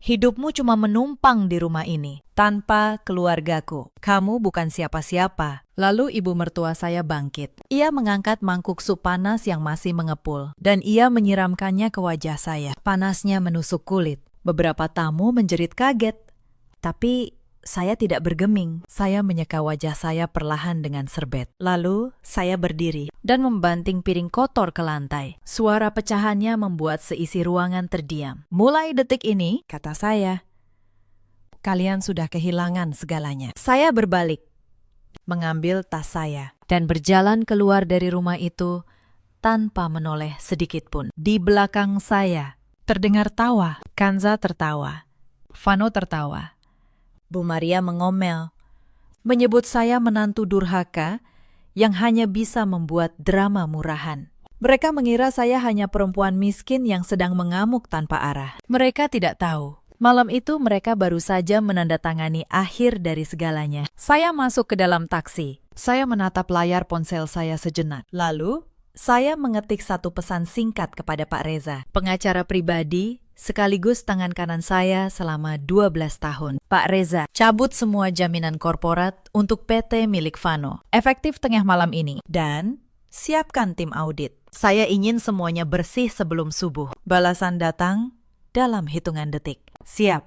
Hidupmu cuma menumpang di rumah ini, tanpa keluargaku. Kamu bukan siapa-siapa. Lalu ibu mertua saya bangkit. Ia mengangkat mangkuk sup panas yang masih mengepul, dan ia menyiramkannya ke wajah saya. Panasnya menusuk kulit. Beberapa tamu menjerit kaget. Tapi saya tidak bergeming. Saya menyeka wajah saya perlahan dengan serbet. Lalu saya berdiri dan membanting piring kotor ke lantai. Suara pecahannya membuat seisi ruangan terdiam. Mulai detik ini, kata saya, kalian sudah kehilangan segalanya. Saya berbalik, mengambil tas saya, dan berjalan keluar dari rumah itu tanpa menoleh sedikit pun. Di belakang saya terdengar tawa. Kanza tertawa. Vano tertawa. Bu Maria mengomel, menyebut saya menantu durhaka yang hanya bisa membuat drama murahan. Mereka mengira saya hanya perempuan miskin yang sedang mengamuk tanpa arah. Mereka tidak tahu. Malam itu mereka baru saja menandatangani akhir dari segalanya. Saya masuk ke dalam taksi. Saya menatap layar ponsel saya sejenak. Lalu, saya mengetik satu pesan singkat kepada Pak Reza, pengacara pribadi sekaligus tangan kanan saya selama 12 tahun. Pak Reza, cabut semua jaminan korporat untuk PT milik Vano, efektif tengah malam ini. Dan siapkan tim audit. Saya ingin semuanya bersih sebelum subuh. Balasan datang dalam hitungan detik. Siap.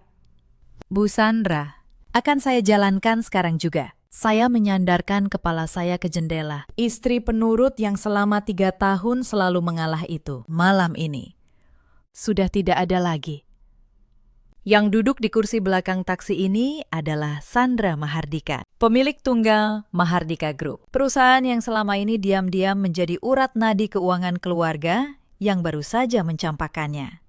Bu Sandra, akan saya jalankan sekarang juga. Saya menyandarkan kepala saya ke jendela. Istri penurut yang selama 3 tahun selalu mengalah itu, malam ini sudah tidak ada lagi. Yang duduk di kursi belakang taksi ini adalah Sandra Mahardika, pemilik tunggal Mahardika Group. Perusahaan yang selama ini diam-diam menjadi urat nadi keuangan keluarga yang baru saja mencampakkannya.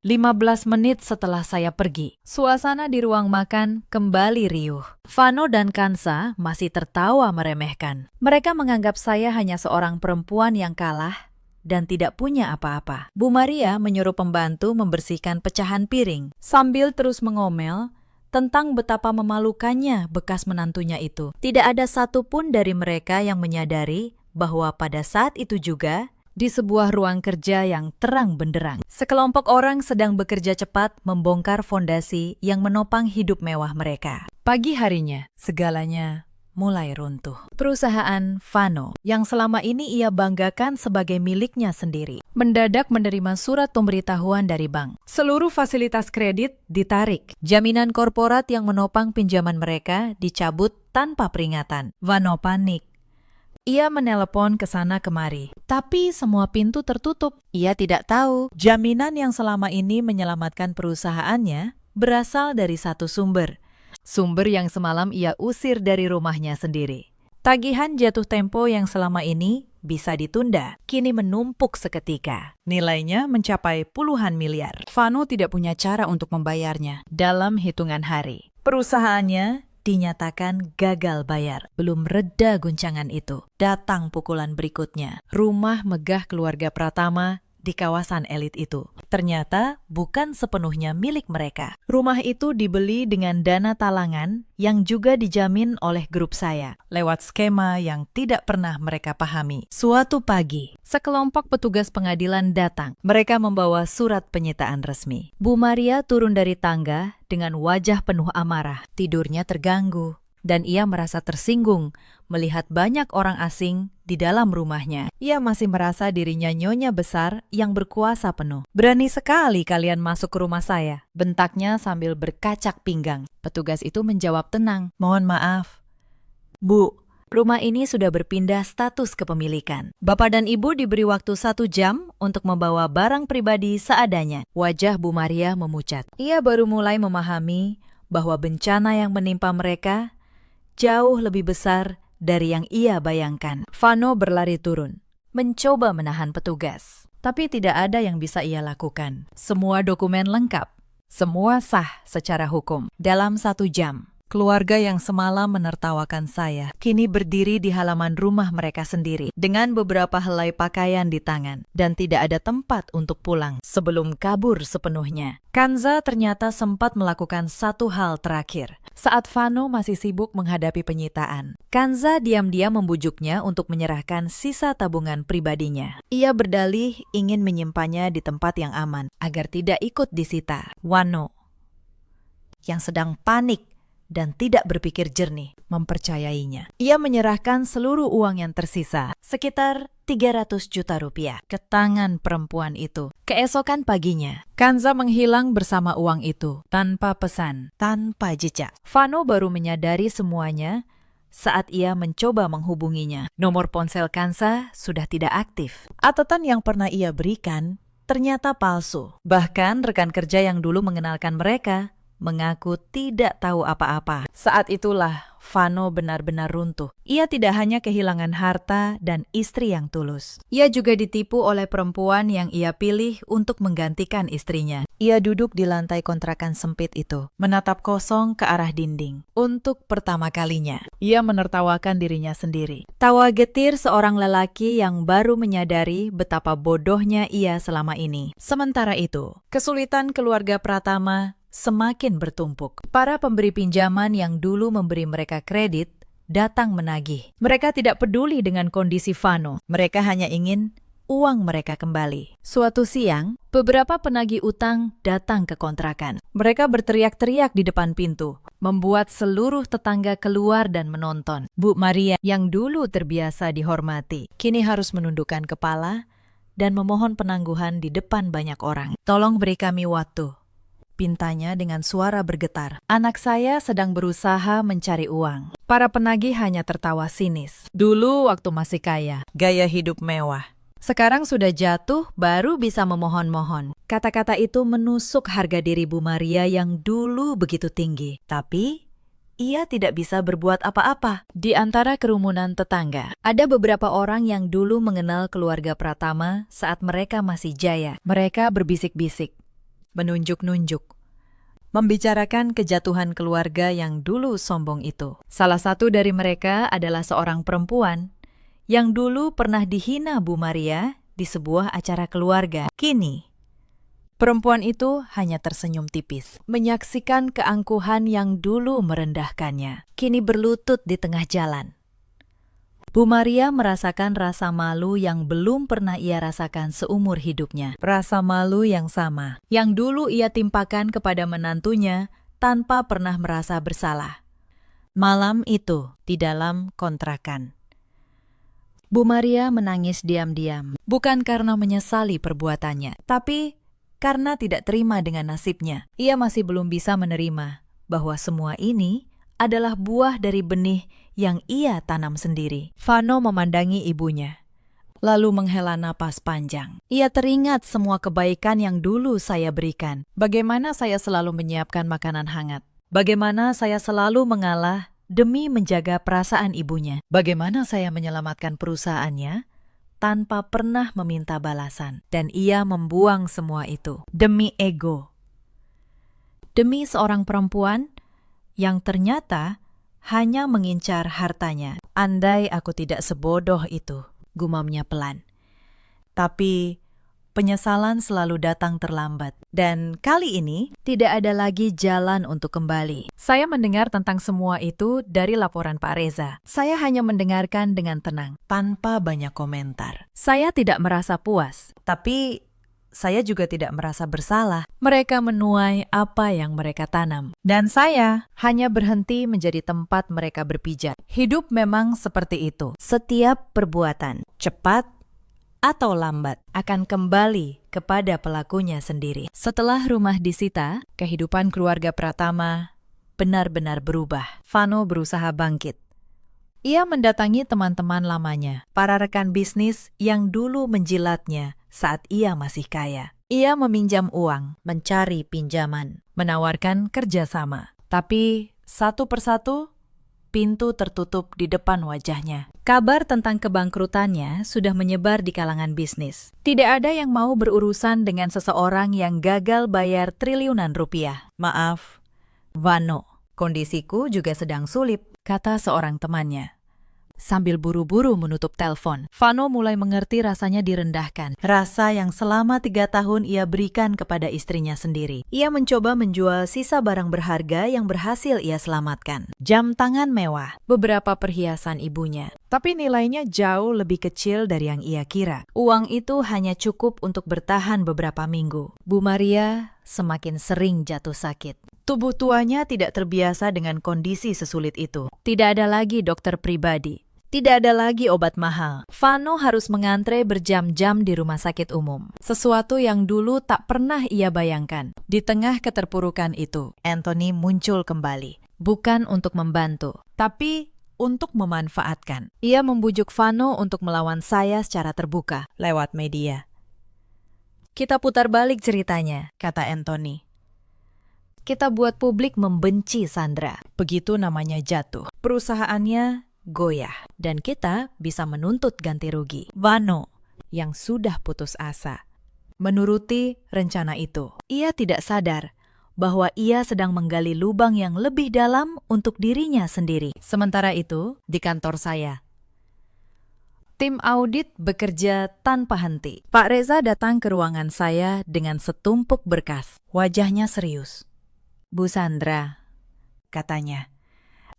15 menit setelah saya pergi, suasana di ruang makan kembali riuh. Vano dan Kansa masih tertawa meremehkan. Mereka menganggap saya hanya seorang perempuan yang kalah dan tidak punya apa-apa. Bu Maria menyuruh pembantu membersihkan pecahan piring, sambil terus mengomel tentang betapa memalukannya bekas menantunya itu. Tidak ada satupun dari mereka yang menyadari bahwa pada saat itu juga, di sebuah ruang kerja yang terang benderang, sekelompok orang sedang bekerja cepat membongkar fondasi yang menopang hidup mewah mereka. Pagi harinya, segalanya mulai runtuh. Perusahaan Vano, yang selama ini ia banggakan sebagai miliknya sendiri, mendadak menerima surat pemberitahuan dari bank. Seluruh fasilitas kredit ditarik. Jaminan korporat yang menopang pinjaman mereka dicabut tanpa peringatan. Vano panik. Ia menelepon ke sana kemari, tapi semua pintu tertutup. Ia tidak tahu jaminan yang selama ini menyelamatkan perusahaannya berasal dari satu sumber yang semalam ia usir dari rumahnya sendiri. Tagihan jatuh tempo yang selama ini bisa ditunda, kini menumpuk seketika. Nilainya mencapai puluhan miliar. Vano tidak punya cara untuk membayarnya dalam hitungan hari. Perusahaannya dinyatakan gagal bayar. Belum reda guncangan itu, datang pukulan berikutnya. Rumah megah keluarga Pratama di kawasan elit itu ternyata bukan sepenuhnya milik mereka. Rumah itu dibeli dengan dana talangan yang juga dijamin oleh grup saya lewat skema yang tidak pernah mereka pahami. Suatu pagi, sekelompok petugas pengadilan datang. Mereka membawa surat penyitaan resmi. Bu Maria turun dari tangga dengan wajah penuh amarah. Tidurnya terganggu dan ia merasa tersinggung melihat banyak orang asing di dalam rumahnya. Ia masih merasa dirinya nyonya besar yang berkuasa penuh. Berani sekali kalian masuk ke rumah saya, bentaknya sambil berkacak pinggang. Petugas itu menjawab tenang, mohon maaf. Bu, rumah ini sudah berpindah status kepemilikan. Bapak dan Ibu diberi waktu 1 jam untuk membawa barang pribadi seadanya. Wajah Bu Maria memucat. Ia baru mulai memahami bahwa bencana yang menimpa mereka jauh lebih besar dari yang ia bayangkan. Vano berlari turun, mencoba menahan petugas. Tapi tidak ada yang bisa ia lakukan. Semua dokumen lengkap. Semua sah secara hukum. Dalam 1 jam, keluarga yang semalam menertawakan saya kini berdiri di halaman rumah mereka sendiri dengan beberapa helai pakaian di tangan dan tidak ada tempat untuk pulang sebelum kabur sepenuhnya. Kanza ternyata sempat melakukan satu hal terakhir. Saat Vano masih sibuk menghadapi penyitaan, Kanza diam-diam membujuknya untuk menyerahkan sisa tabungan pribadinya. Ia berdalih ingin menyimpannya di tempat yang aman agar tidak ikut disita. Vano, yang sedang panik dan tidak berpikir jernih, mempercayainya. Ia menyerahkan seluruh uang yang tersisa, sekitar 300 juta rupiah, ke tangan perempuan itu. Keesokan paginya, Kanza menghilang bersama uang itu, tanpa pesan, tanpa jejak. Vano baru menyadari semuanya saat ia mencoba menghubunginya. Nomor ponsel Kanza sudah tidak aktif. Atautan yang pernah ia berikan ternyata palsu. Bahkan rekan kerja yang dulu mengenalkan mereka mengaku tidak tahu apa-apa. Saat itulah Vano benar-benar runtuh. Ia tidak hanya kehilangan harta dan istri yang tulus. Ia juga ditipu oleh perempuan yang ia pilih untuk menggantikan istrinya. Ia duduk di lantai kontrakan sempit itu, menatap kosong ke arah dinding. Untuk pertama kalinya, ia menertawakan dirinya sendiri. Tawa getir seorang lelaki yang baru menyadari betapa bodohnya ia selama ini. Sementara itu, kesulitan keluarga Pratama semakin bertumpuk. Para pemberi pinjaman yang dulu memberi mereka kredit datang menagih. Mereka tidak peduli dengan kondisi Vano. Mereka hanya ingin uang mereka kembali. Suatu siang, beberapa penagih utang datang ke kontrakan. Mereka berteriak-teriak di depan pintu, membuat seluruh tetangga keluar dan menonton. Bu Maria yang dulu terbiasa dihormati, kini harus menundukkan kepala dan memohon penangguhan di depan banyak orang. Tolong beri kami waktu, pintanya dengan suara bergetar. Anak saya sedang berusaha mencari uang. Para penagih hanya tertawa sinis. Dulu waktu masih kaya, gaya hidup mewah. Sekarang sudah jatuh, baru bisa memohon-mohon. Kata-kata itu menusuk harga diri Bu Maria yang dulu begitu tinggi. Tapi ia tidak bisa berbuat apa-apa. Di antara kerumunan tetangga, ada beberapa orang yang dulu mengenal keluarga Pratama saat mereka masih jaya. Mereka berbisik-bisik, menunjuk-nunjuk, membicarakan kejatuhan keluarga yang dulu sombong itu. Salah satu dari mereka adalah seorang perempuan yang dulu pernah dihina Bu Maria di sebuah acara keluarga. Kini, perempuan itu hanya tersenyum tipis, menyaksikan keangkuhan yang dulu merendahkannya. Kini berlutut di tengah jalan. Bu Maria merasakan rasa malu yang belum pernah ia rasakan seumur hidupnya. Rasa malu yang sama, yang dulu ia timpakan kepada menantunya tanpa pernah merasa bersalah. Malam itu, di dalam kontrakan, Bu Maria menangis diam-diam, bukan karena menyesali perbuatannya, tapi karena tidak terima dengan nasibnya. Ia masih belum bisa menerima bahwa semua ini adalah buah dari benih yang ia tanam sendiri. Vano memandangi ibunya, lalu menghela napas panjang. Ia teringat semua kebaikan yang dulu saya berikan. Bagaimana saya selalu menyiapkan makanan hangat. Bagaimana saya selalu mengalah demi menjaga perasaan ibunya. Bagaimana saya menyelamatkan perusahaannya tanpa pernah meminta balasan. Dan ia membuang semua itu demi ego. Demi seorang perempuan yang ternyata hanya mengincar hartanya. Andai aku tidak sebodoh itu, gumamnya pelan. Tapi penyesalan selalu datang terlambat. Dan kali ini tidak ada lagi jalan untuk kembali. Saya mendengar tentang semua itu dari laporan Pak Reza. Saya hanya mendengarkan dengan tenang, tanpa banyak komentar. Saya tidak merasa puas, tapi saya juga tidak merasa bersalah. Mereka menuai apa yang mereka tanam. Dan saya hanya berhenti menjadi tempat mereka berpijak. Hidup memang seperti itu. Setiap perbuatan, cepat atau lambat, akan kembali kepada pelakunya sendiri. Setelah rumah disita, kehidupan keluarga Pratama benar-benar berubah. Vano berusaha bangkit. Ia mendatangi teman-teman lamanya, para rekan bisnis yang dulu menjilatnya saat ia masih kaya. Ia meminjam uang, mencari pinjaman, menawarkan kerjasama. Tapi satu persatu, pintu tertutup di depan wajahnya. Kabar tentang kebangkrutannya sudah menyebar di kalangan bisnis. Tidak ada yang mau berurusan dengan seseorang yang gagal bayar triliunan rupiah. Maaf, Vano, kondisiku juga sedang sulit, kata seorang temannya. Sambil buru-buru menutup telepon, Vano mulai mengerti rasanya direndahkan. Rasa yang selama 3 tahun ia berikan kepada istrinya sendiri. Ia mencoba menjual sisa barang berharga yang berhasil ia selamatkan. Jam tangan mewah, beberapa perhiasan ibunya. Tapi nilainya jauh lebih kecil dari yang ia kira. Uang itu hanya cukup untuk bertahan beberapa minggu. Bu Maria semakin sering jatuh sakit. Tubuh tuanya tidak terbiasa dengan kondisi sesulit itu. Tidak ada lagi dokter pribadi. Tidak ada lagi obat mahal. Vano harus mengantre berjam-jam di rumah sakit umum. Sesuatu yang dulu tak pernah ia bayangkan. Di tengah keterpurukan itu, Anthony muncul kembali. Bukan untuk membantu, tapi untuk memanfaatkan. Ia membujuk Vano untuk melawan saya secara terbuka lewat media. Kita putar balik ceritanya, kata Anthony. Kita buat publik membenci Sandra. Begitu namanya jatuh. Perusahaannya goyah. Dan kita bisa menuntut ganti rugi. Vano, yang sudah putus asa, menuruti rencana itu. Ia tidak sadar bahwa ia sedang menggali lubang yang lebih dalam untuk dirinya sendiri. Sementara itu, di kantor saya, tim audit bekerja tanpa henti. Pak Reza datang ke ruangan saya dengan setumpuk berkas. Wajahnya serius. Bu Sandra, katanya,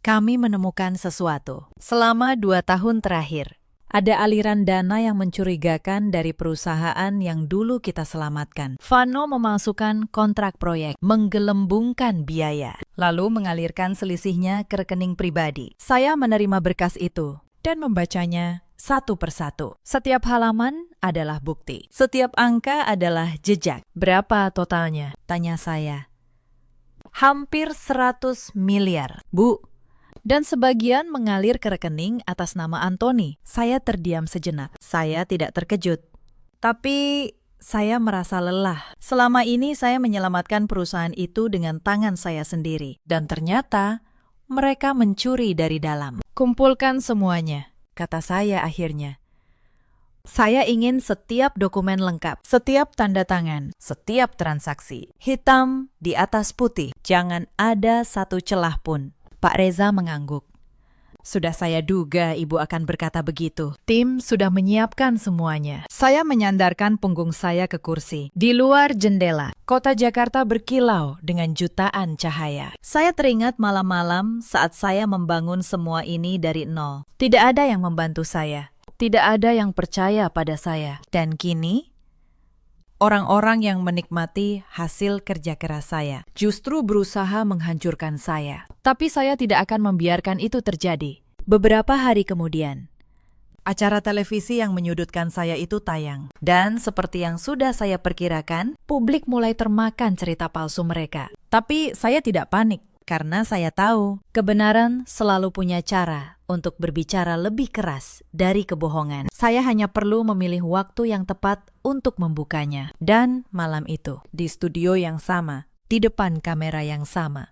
kami menemukan sesuatu. Selama 2 tahun terakhir, ada aliran dana yang mencurigakan dari perusahaan yang dulu kita selamatkan. Vano memasukkan kontrak proyek, menggelembungkan biaya, lalu mengalirkan selisihnya ke rekening pribadi. Saya menerima berkas itu dan membacanya satu persatu. Setiap halaman adalah bukti. Setiap angka adalah jejak. Berapa totalnya? Tanya saya. Hampir 100 miliar, Bu. Dan sebagian mengalir ke rekening atas nama Anthony. Saya terdiam sejenak. Saya tidak terkejut. Tapi saya merasa lelah. Selama ini saya menyelamatkan perusahaan itu dengan tangan saya sendiri. Dan ternyata mereka mencuri dari dalam. Kumpulkan semuanya, kata saya akhirnya. Saya ingin setiap dokumen lengkap, setiap tanda tangan, setiap transaksi. Hitam di atas putih, jangan ada satu celah pun. Pak Reza mengangguk. Sudah saya duga Ibu akan berkata begitu. Tim sudah menyiapkan semuanya. Saya menyandarkan punggung saya ke kursi. Di luar jendela, kota Jakarta berkilau dengan jutaan cahaya. Saya teringat malam-malam saat saya membangun semua ini dari nol. Tidak ada yang membantu saya. Tidak ada yang percaya pada saya. Dan kini, orang-orang yang menikmati hasil kerja keras saya justru berusaha menghancurkan saya. Tapi saya tidak akan membiarkan itu terjadi. Beberapa hari kemudian, acara televisi yang menyudutkan saya itu tayang. Dan seperti yang sudah saya perkirakan, publik mulai termakan cerita palsu mereka. Tapi saya tidak panik. Karena saya tahu, kebenaran selalu punya cara untuk berbicara lebih keras dari kebohongan. Saya hanya perlu memilih waktu yang tepat untuk membukanya. Dan malam itu, di studio yang sama, di depan kamera yang sama,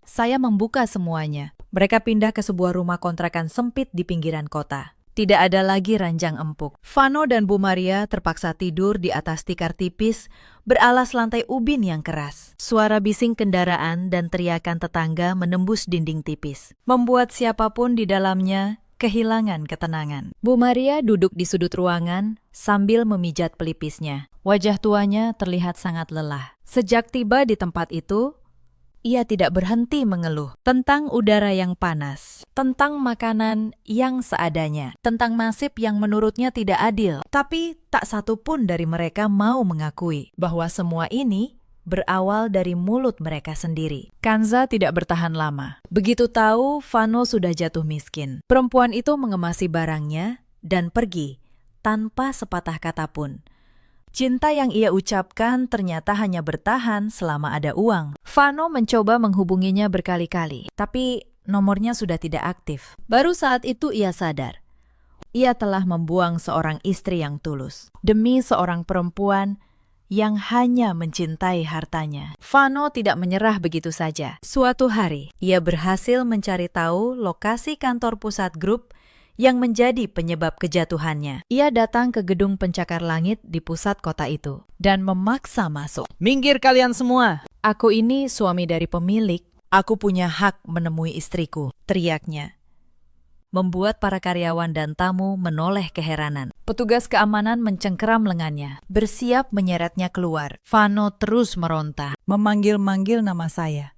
saya membuka semuanya. Mereka pindah ke sebuah rumah kontrakan sempit di pinggiran kota. Tidak ada lagi ranjang empuk. Vano dan Bu Maria terpaksa tidur di atas tikar tipis beralas lantai ubin yang keras. Suara bising kendaraan dan teriakan tetangga menembus dinding tipis, membuat siapapun di dalamnya kehilangan ketenangan. Bu Maria duduk di sudut ruangan sambil memijat pelipisnya. Wajah tuanya terlihat sangat lelah. Sejak tiba di tempat itu, ia tidak berhenti mengeluh tentang udara yang panas, tentang makanan yang seadanya, tentang nasib yang menurutnya tidak adil. Tapi tak satu pun dari mereka mau mengakui bahwa semua ini berawal dari mulut mereka sendiri. Kanza tidak bertahan lama. Begitu tahu Vano sudah jatuh miskin, perempuan itu mengemasi barangnya dan pergi tanpa sepatah kata pun. Cinta yang ia ucapkan ternyata hanya bertahan selama ada uang. Vano mencoba menghubunginya berkali-kali, tapi nomornya sudah tidak aktif. Baru saat itu ia sadar. Ia telah membuang seorang istri yang tulus demi seorang perempuan yang hanya mencintai hartanya. Vano tidak menyerah begitu saja. Suatu hari, ia berhasil mencari tahu lokasi kantor pusat grup yang menjadi penyebab kejatuhannya. Ia datang ke gedung pencakar langit di pusat kota itu dan memaksa masuk. "Minggir kalian semua! Aku ini suami dari pemilik. Aku punya hak menemui istriku," teriaknya. Membuat para karyawan dan tamu menoleh keheranan. Petugas keamanan mencengkeram lengannya, bersiap menyeretnya keluar. Vano terus meronta, memanggil-manggil nama saya.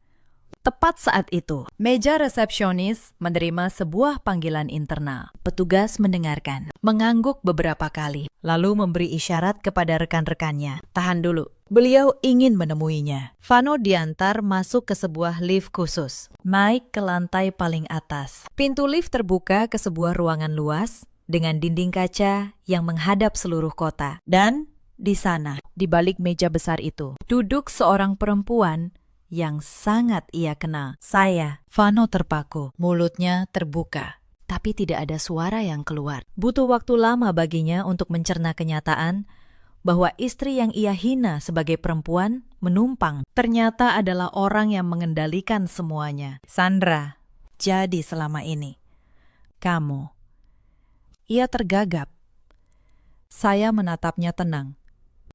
Tepat saat itu, meja resepsionis menerima sebuah panggilan internal. Petugas mendengarkan, mengangguk beberapa kali, lalu memberi isyarat kepada rekan-rekannya. Tahan dulu, beliau ingin menemuinya. Vano diantar masuk ke sebuah lift khusus, naik ke lantai paling atas. Pintu lift terbuka ke sebuah ruangan luas dengan dinding kaca yang menghadap seluruh kota. Dan di sana, di balik meja besar itu, duduk seorang perempuan yang sangat ia kenal. Saya, Vano terpaku, mulutnya terbuka, tapi tidak ada suara yang keluar. Butuh waktu lama baginya untuk mencerna kenyataan bahwa istri yang ia hina sebagai perempuan menumpang ternyata adalah orang yang mengendalikan semuanya. Sandra, jadi selama ini, kamu. Ia tergagap. Saya menatapnya tenang.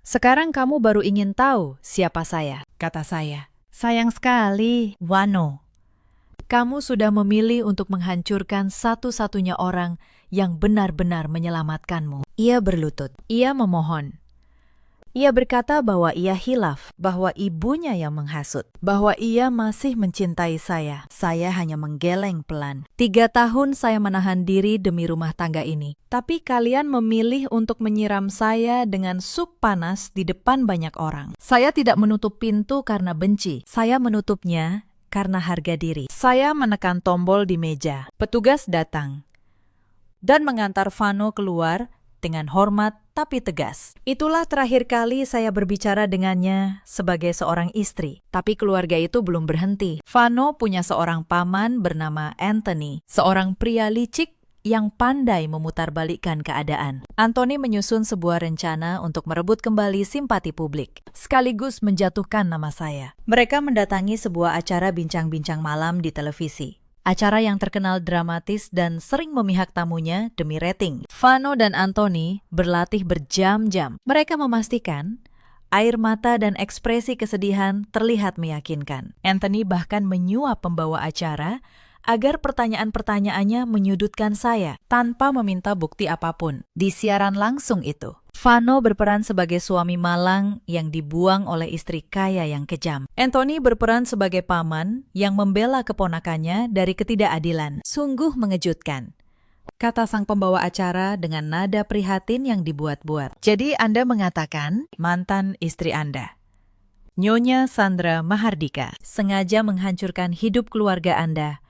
Sekarang kamu baru ingin tahu siapa saya, kata saya. Sayang sekali, Vano. Kamu sudah memilih untuk menghancurkan satu-satunya orang yang benar-benar menyelamatkanmu. Ia berlutut. Ia memohon. Ia berkata bahwa ia hilaf, bahwa ibunya yang menghasut, bahwa ia masih mencintai saya. Saya hanya menggeleng pelan. 3 tahun saya menahan diri demi rumah tangga ini. Tapi kalian memilih untuk menyiram saya dengan sup panas di depan banyak orang. Saya tidak menutup pintu karena benci. Saya menutupnya karena harga diri. Saya menekan tombol di meja. Petugas datang dan mengantar Vano keluar dengan hormat tapi tegas. Itulah terakhir kali saya berbicara dengannya sebagai seorang istri. Tapi keluarga itu belum berhenti. Vano punya seorang paman bernama Anthony, seorang pria licik yang pandai memutarbalikkan keadaan. Anthony menyusun sebuah rencana untuk merebut kembali simpati publik, sekaligus menjatuhkan nama saya. Mereka mendatangi sebuah acara bincang-bincang malam di televisi. Acara yang terkenal dramatis dan sering memihak tamunya demi rating. Vano dan Anthony berlatih berjam-jam. Mereka memastikan air mata dan ekspresi kesedihan terlihat meyakinkan. Anthony bahkan menyuap pembawa acara agar pertanyaan-pertanyaannya menyudutkan saya tanpa meminta bukti apapun. Di siaran langsung itu, Vano berperan sebagai suami malang yang dibuang oleh istri kaya yang kejam. Anthony berperan sebagai paman yang membela keponakannya dari ketidakadilan. Sungguh mengejutkan, kata sang pembawa acara dengan nada prihatin yang dibuat-buat. Jadi Anda mengatakan mantan istri Anda, Nyonya Sandra Mahardika, sengaja menghancurkan hidup keluarga Anda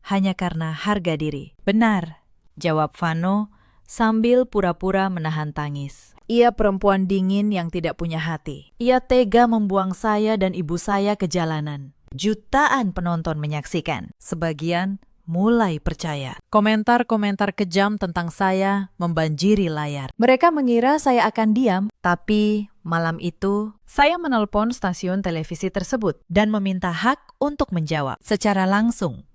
hanya karena harga diri. Benar, jawab Vano sambil pura-pura menahan tangis. Ia perempuan dingin yang tidak punya hati. Ia tega membuang saya dan ibu saya ke jalanan. Jutaan penonton menyaksikan. Sebagian mulai percaya. Komentar-komentar kejam tentang saya membanjiri layar. Mereka mengira saya akan diam, tapi malam itu saya menelpon stasiun televisi tersebut dan meminta hak untuk menjawab secara langsung.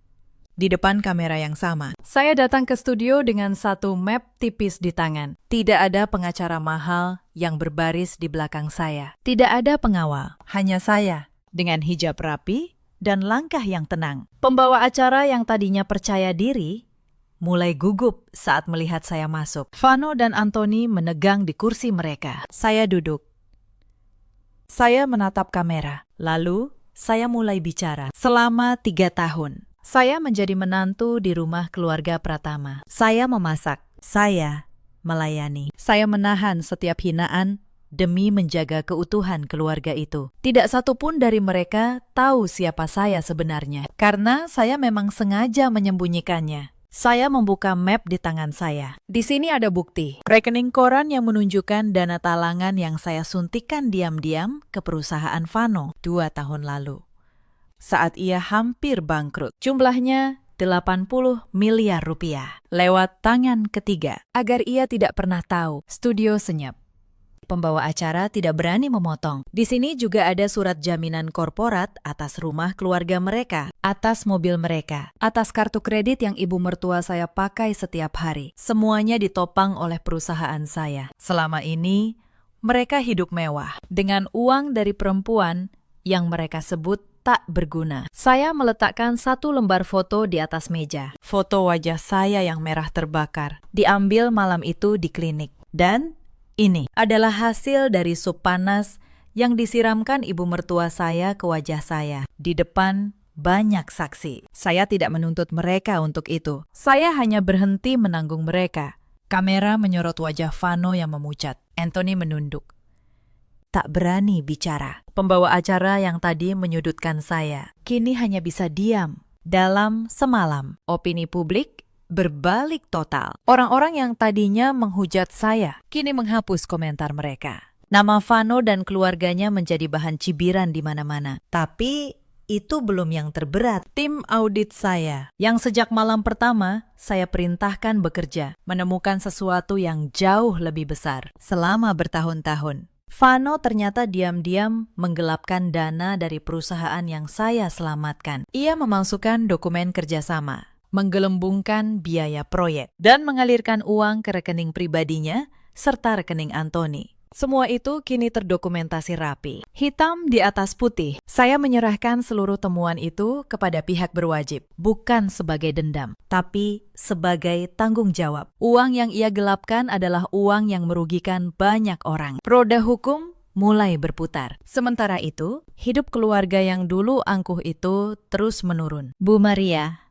Di depan kamera yang sama, saya datang ke studio dengan satu map tipis di tangan. Tidak ada pengacara mahal yang berbaris di belakang saya. Tidak ada pengawal, hanya saya dengan hijab rapi dan langkah yang tenang. Pembawa acara yang tadinya percaya diri mulai gugup saat melihat saya masuk. Vano dan Anthony menegang di kursi mereka. Saya duduk. Saya menatap kamera. Lalu saya mulai bicara. Selama 3 tahun. Saya menjadi menantu di rumah keluarga Pratama. Saya memasak. Saya melayani. Saya menahan setiap hinaan demi menjaga keutuhan keluarga itu. Tidak satu pun dari mereka tahu siapa saya sebenarnya, karena saya memang sengaja menyembunyikannya. Saya membuka map di tangan saya. Di sini ada bukti. Rekening koran yang menunjukkan dana talangan yang saya suntikan diam-diam ke perusahaan Vano 2 tahun lalu. Saat ia hampir bangkrut. Jumlahnya 80 miliar rupiah. Lewat tangan ketiga. Agar ia tidak pernah tahu. Studio senyap. Pembawa acara tidak berani memotong. Di sini juga ada surat jaminan korporat atas rumah keluarga mereka, atas mobil mereka, atas kartu kredit yang ibu mertua saya pakai setiap hari. Semuanya ditopang oleh perusahaan saya. Selama ini, mereka hidup mewah dengan uang dari perempuan yang mereka sebut tak berguna. Saya meletakkan satu lembar foto di atas meja. Foto wajah saya yang merah terbakar. Diambil malam itu di klinik. Dan ini adalah hasil dari sup panas yang disiramkan ibu mertua saya ke wajah saya di depan banyak saksi. Saya tidak menuntut mereka untuk itu. Saya hanya berhenti menanggung mereka. Kamera menyorot wajah Vano yang memucat. Anthony menunduk. Tak berani bicara. Pembawa acara yang tadi menyudutkan saya, kini hanya bisa diam. Dalam semalam, opini publik berbalik total. Orang-orang yang tadinya menghujat saya, kini menghapus komentar mereka. Nama Vano dan keluarganya menjadi bahan cibiran di mana-mana. Tapi itu belum yang terberat. Tim audit saya, yang sejak malam pertama saya perintahkan bekerja, menemukan sesuatu yang jauh lebih besar selama bertahun-tahun. Vano ternyata diam-diam menggelapkan dana dari perusahaan yang saya selamatkan. Ia memasukkan dokumen kerjasama, menggelembungkan biaya proyek, dan mengalirkan uang ke rekening pribadinya serta rekening Anthony. Semua itu kini terdokumentasi rapi. Hitam di atas putih. Saya menyerahkan seluruh temuan itu kepada pihak berwajib. Bukan sebagai dendam, tapi sebagai tanggung jawab. Uang yang ia gelapkan adalah uang yang merugikan banyak orang. Roda hukum mulai berputar. Sementara itu, hidup keluarga yang dulu angkuh itu terus menurun. Bu Maria,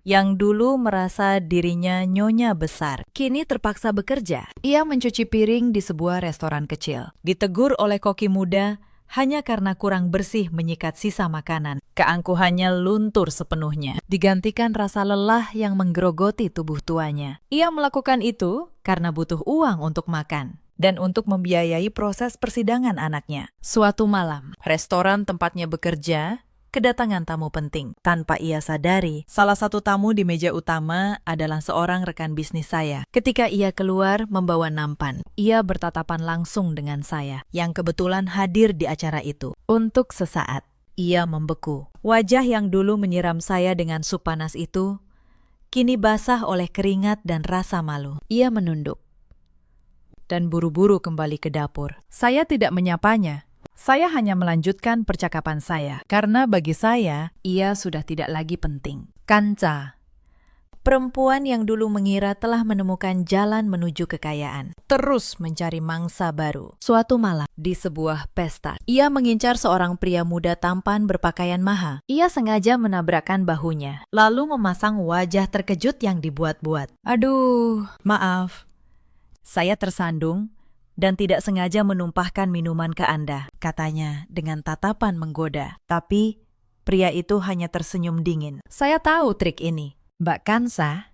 yang dulu merasa dirinya nyonya besar, kini terpaksa bekerja. Ia mencuci piring di sebuah restoran kecil. Ditegur oleh koki muda hanya karena kurang bersih menyikat sisa makanan. Keangkuhannya luntur sepenuhnya, digantikan rasa lelah yang menggerogoti tubuh tuanya. Ia melakukan itu karena butuh uang untuk makan dan untuk membiayai proses persidangan anaknya. Suatu malam, restoran tempatnya bekerja kedatangan tamu penting. Tanpa ia sadari, salah satu tamu di meja utama adalah seorang rekan bisnis saya. Ketika ia keluar membawa nampan, ia bertatapan langsung dengan saya, yang kebetulan hadir di acara itu. Untuk sesaat, ia membeku. Wajah yang dulu menyiram saya dengan sup panas itu, kini basah oleh keringat dan rasa malu. Ia menunduk dan buru-buru kembali ke dapur. Saya tidak menyapanya. Saya hanya melanjutkan percakapan saya, karena bagi saya, ia sudah tidak lagi penting. Kanca, perempuan yang dulu mengira telah menemukan jalan menuju kekayaan, terus mencari mangsa baru. Suatu malam, di sebuah pesta, ia mengincar seorang pria muda tampan berpakaian mahal. Ia sengaja menabrakkan bahunya, lalu memasang wajah terkejut yang dibuat-buat. Aduh, maaf. Saya tersandung dan tidak sengaja menumpahkan minuman ke Anda, katanya dengan tatapan menggoda. Tapi pria itu hanya tersenyum dingin. Saya tahu trik ini, Mbak Kansa.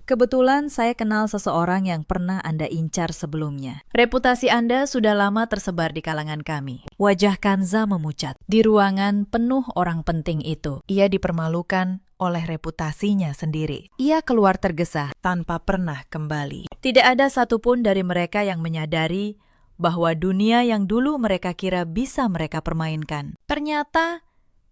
Kebetulan saya kenal seseorang yang pernah Anda incar sebelumnya. Reputasi Anda sudah lama tersebar di kalangan kami. Wajah Kanza memucat. Di ruangan penuh orang penting itu, ia dipermalukan oleh reputasinya sendiri. Ia keluar tergesa tanpa pernah kembali. Tidak ada satupun dari mereka yang menyadari bahwa dunia yang dulu mereka kira bisa mereka permainkan ternyata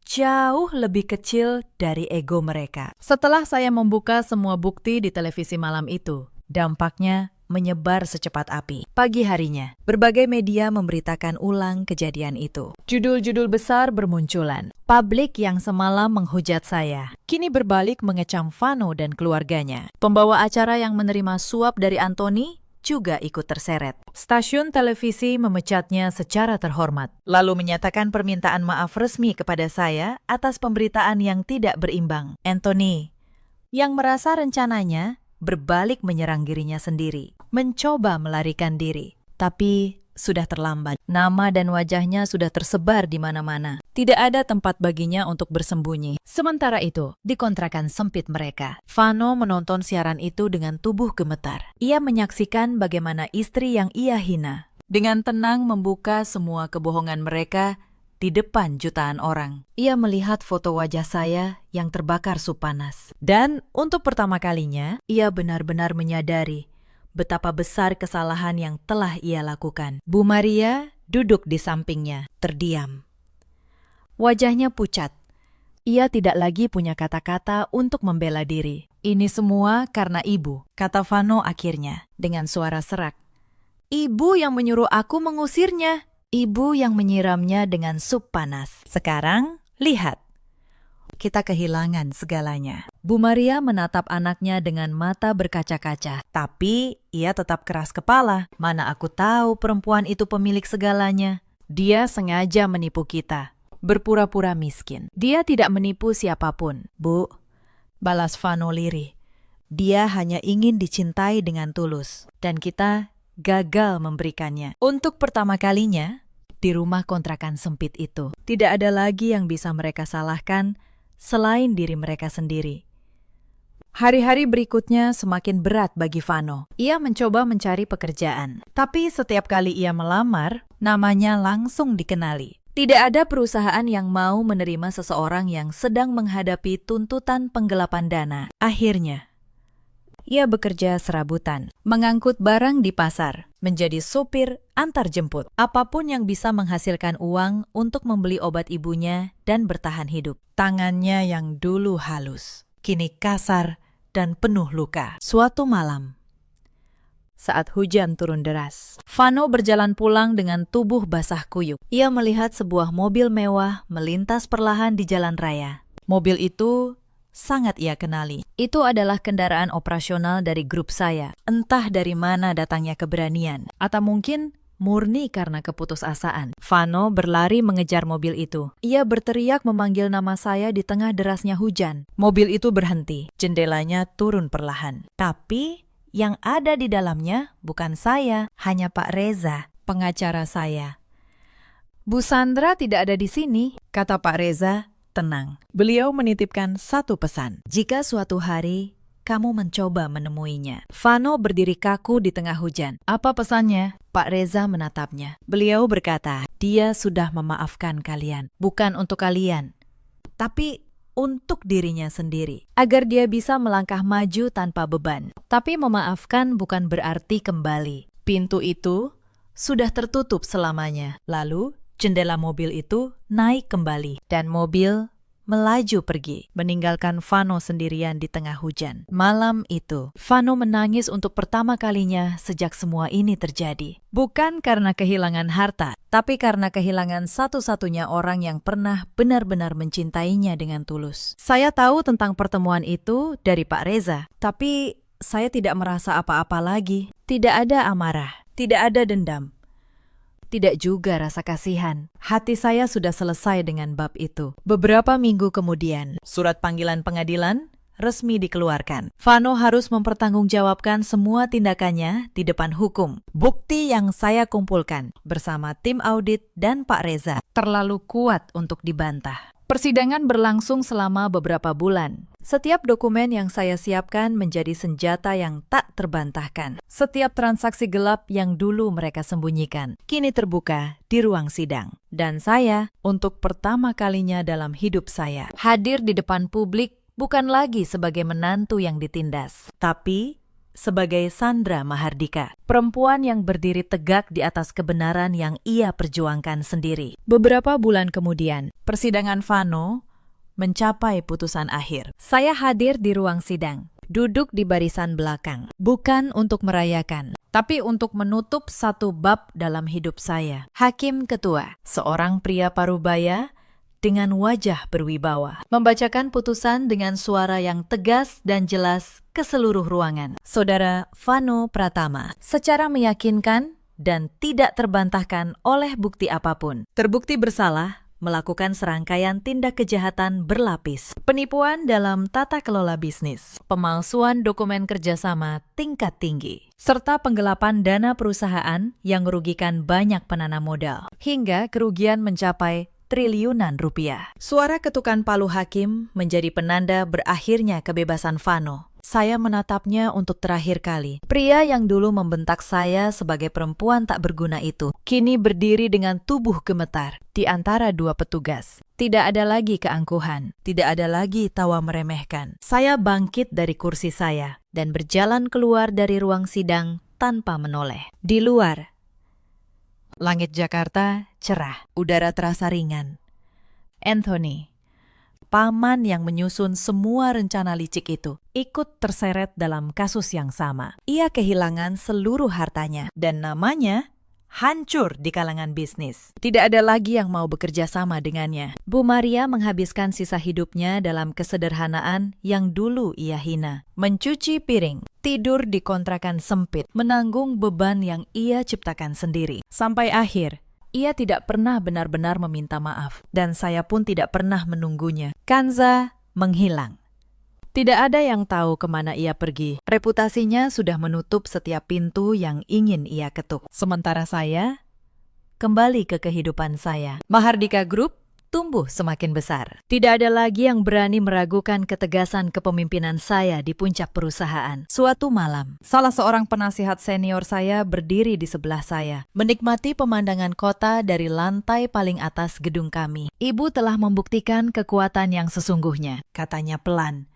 jauh lebih kecil dari ego mereka. Setelah saya membuka semua bukti di televisi malam itu, dampaknya menyebar secepat api. Pagi harinya, berbagai media memberitakan ulang kejadian itu. Judul-judul besar bermunculan. Publik yang semalam menghujat saya, kini berbalik mengecam Vano dan keluarganya. Pembawa acara yang menerima suap dari Anthony juga ikut terseret. Stasiun televisi memecatnya secara terhormat, lalu menyatakan permintaan maaf resmi kepada saya atas pemberitaan yang tidak berimbang. Anthony, yang merasa rencananya berbalik menyerang dirinya sendiri, mencoba melarikan diri. Tapi sudah terlambat. Nama dan wajahnya sudah tersebar di mana-mana. Tidak ada tempat baginya untuk bersembunyi. Sementara itu, di kontrakan sempit mereka, Vano menonton siaran itu dengan tubuh gemetar. Ia menyaksikan bagaimana istri yang ia hina dengan tenang membuka semua kebohongan mereka di depan jutaan orang. Ia melihat foto wajah saya yang terbakar sup panas. Dan untuk pertama kalinya, ia benar-benar menyadari betapa besar kesalahan yang telah ia lakukan. Bu Maria duduk di sampingnya, terdiam. Wajahnya pucat. Ia tidak lagi punya kata-kata untuk membela diri. Ini semua karena ibu, kata Vano akhirnya, dengan suara serak. Ibu yang menyuruh aku mengusirnya. Ibu yang menyiramnya dengan sup panas. Sekarang, lihat. Kita kehilangan segalanya. Bu Maria menatap anaknya dengan mata berkaca-kaca. Tapi, ia tetap keras kepala. Mana aku tahu perempuan itu pemilik segalanya. Dia sengaja menipu kita. berpura-pura miskin. Dia tidak menipu siapapun. Bu, balas Vano lirih. Dia hanya ingin dicintai dengan tulus. Dan kita gagal memberikannya. Untuk pertama kalinya, di rumah kontrakan sempit itu, tidak ada lagi yang bisa mereka salahkan selain diri mereka sendiri. Hari-hari berikutnya semakin berat bagi Vano. Ia mencoba mencari pekerjaan. Tapi setiap kali ia melamar, namanya langsung dikenali. Tidak ada perusahaan yang mau menerima seseorang yang sedang menghadapi tuntutan penggelapan dana. Akhirnya, ia bekerja serabutan, mengangkut barang di pasar, menjadi sopir antar jemput. Apapun yang bisa menghasilkan uang untuk membeli obat ibunya dan bertahan hidup. Tangannya yang dulu halus, kini kasar dan penuh luka. Suatu malam, saat hujan turun deras, Vano berjalan pulang dengan tubuh basah kuyup. Ia melihat sebuah mobil mewah melintas perlahan di jalan raya. Mobil itu sangat ia kenali. Itu adalah kendaraan operasional dari grup saya. Entah dari mana datangnya keberanian, atau mungkin murni karena keputusasaan. Vano berlari mengejar mobil itu. Ia berteriak memanggil nama saya di tengah derasnya hujan. Mobil itu berhenti. Jendelanya turun perlahan. Tapi yang ada di dalamnya bukan saya, hanya Pak Reza, pengacara saya. Bu Sandra tidak ada di sini, kata Pak Reza, tenang. Beliau menitipkan satu pesan. Jika suatu hari kamu mencoba menemuinya. Vano berdiri kaku di tengah hujan. Apa pesannya? Pak Reza menatapnya. Beliau berkata, dia sudah memaafkan kalian. Bukan untuk kalian, tapi untuk dirinya sendiri. Agar dia bisa melangkah maju tanpa beban. Tapi memaafkan bukan berarti kembali. Pintu itu sudah tertutup selamanya. Lalu jendela mobil itu naik kembali. Dan mobil melaju pergi, meninggalkan Vano sendirian di tengah hujan. Malam itu, Vano menangis untuk pertama kalinya sejak semua ini terjadi. Bukan karena kehilangan harta, tapi karena kehilangan satu-satunya orang yang pernah benar-benar mencintainya dengan tulus. Saya tahu tentang pertemuan itu dari Pak Reza, tapi saya tidak merasa apa-apa lagi. Tidak ada amarah, tidak ada dendam. Tidak juga rasa kasihan. Hati saya sudah selesai dengan bab itu. Beberapa minggu kemudian, surat panggilan pengadilan resmi dikeluarkan. Vano harus mempertanggungjawabkan semua tindakannya di depan hukum. Bukti yang saya kumpulkan bersama tim audit dan Pak Reza terlalu kuat untuk dibantah. Persidangan berlangsung selama beberapa bulan. Setiap dokumen yang saya siapkan menjadi senjata yang tak terbantahkan. Setiap transaksi gelap yang dulu mereka sembunyikan, kini terbuka di ruang sidang. Dan saya, untuk pertama kalinya dalam hidup saya, hadir di depan publik bukan lagi sebagai menantu yang ditindas, tapi sebagai Sandra Mahardika, perempuan yang berdiri tegak di atas kebenaran yang ia perjuangkan sendiri. Beberapa bulan kemudian, persidangan Vano mencapai putusan akhir. Saya hadir di ruang sidang, duduk di barisan belakang, bukan untuk merayakan, tapi untuk menutup satu bab dalam hidup saya. Hakim ketua, seorang pria parubaya dengan wajah berwibawa, membacakan putusan dengan suara yang tegas dan jelas ke seluruh ruangan. Saudara Vano Pratama, secara meyakinkan dan tidak terbantahkan oleh bukti apapun, terbukti bersalah melakukan serangkaian tindak kejahatan berlapis, penipuan dalam tata kelola bisnis, pemalsuan dokumen kerjasama tingkat tinggi, serta penggelapan dana perusahaan yang merugikan banyak penanam modal, hingga kerugian mencapai triliunan rupiah. Suara ketukan palu hakim menjadi penanda berakhirnya kebebasan Vano. Saya menatapnya untuk terakhir kali. Pria yang dulu membentak saya sebagai perempuan tak berguna itu, kini berdiri dengan tubuh gemetar di antara dua petugas. Tidak ada lagi keangkuhan, tidak ada lagi tawa meremehkan. Saya bangkit dari kursi saya dan berjalan keluar dari ruang sidang tanpa menoleh. Di luar, langit Jakarta cerah, udara terasa ringan. Anthony, paman yang menyusun semua rencana licik itu, ikut terseret dalam kasus yang sama. Ia kehilangan seluruh hartanya dan namanya hancur di kalangan bisnis. Tidak ada lagi yang mau bekerja sama dengannya. Bu Maria menghabiskan sisa hidupnya dalam kesederhanaan yang dulu ia hina. Mencuci piring, tidur di kontrakan sempit, menanggung beban yang ia ciptakan sendiri. Sampai akhir, Ia tidak pernah benar-benar meminta maaf, dan saya pun tidak pernah menunggunya. Kanza menghilang. Tidak ada yang tahu kemana ia pergi. Reputasinya sudah menutup setiap pintu yang ingin ia ketuk. Sementara saya kembali ke kehidupan saya. Mahardika Group tumbuh semakin besar. Tidak ada lagi yang berani meragukan ketegasan kepemimpinan saya di puncak perusahaan. Suatu malam, salah seorang penasihat senior saya berdiri di sebelah saya, menikmati pemandangan kota dari lantai paling atas gedung kami. Ibu telah membuktikan kekuatan yang sesungguhnya, katanya pelan.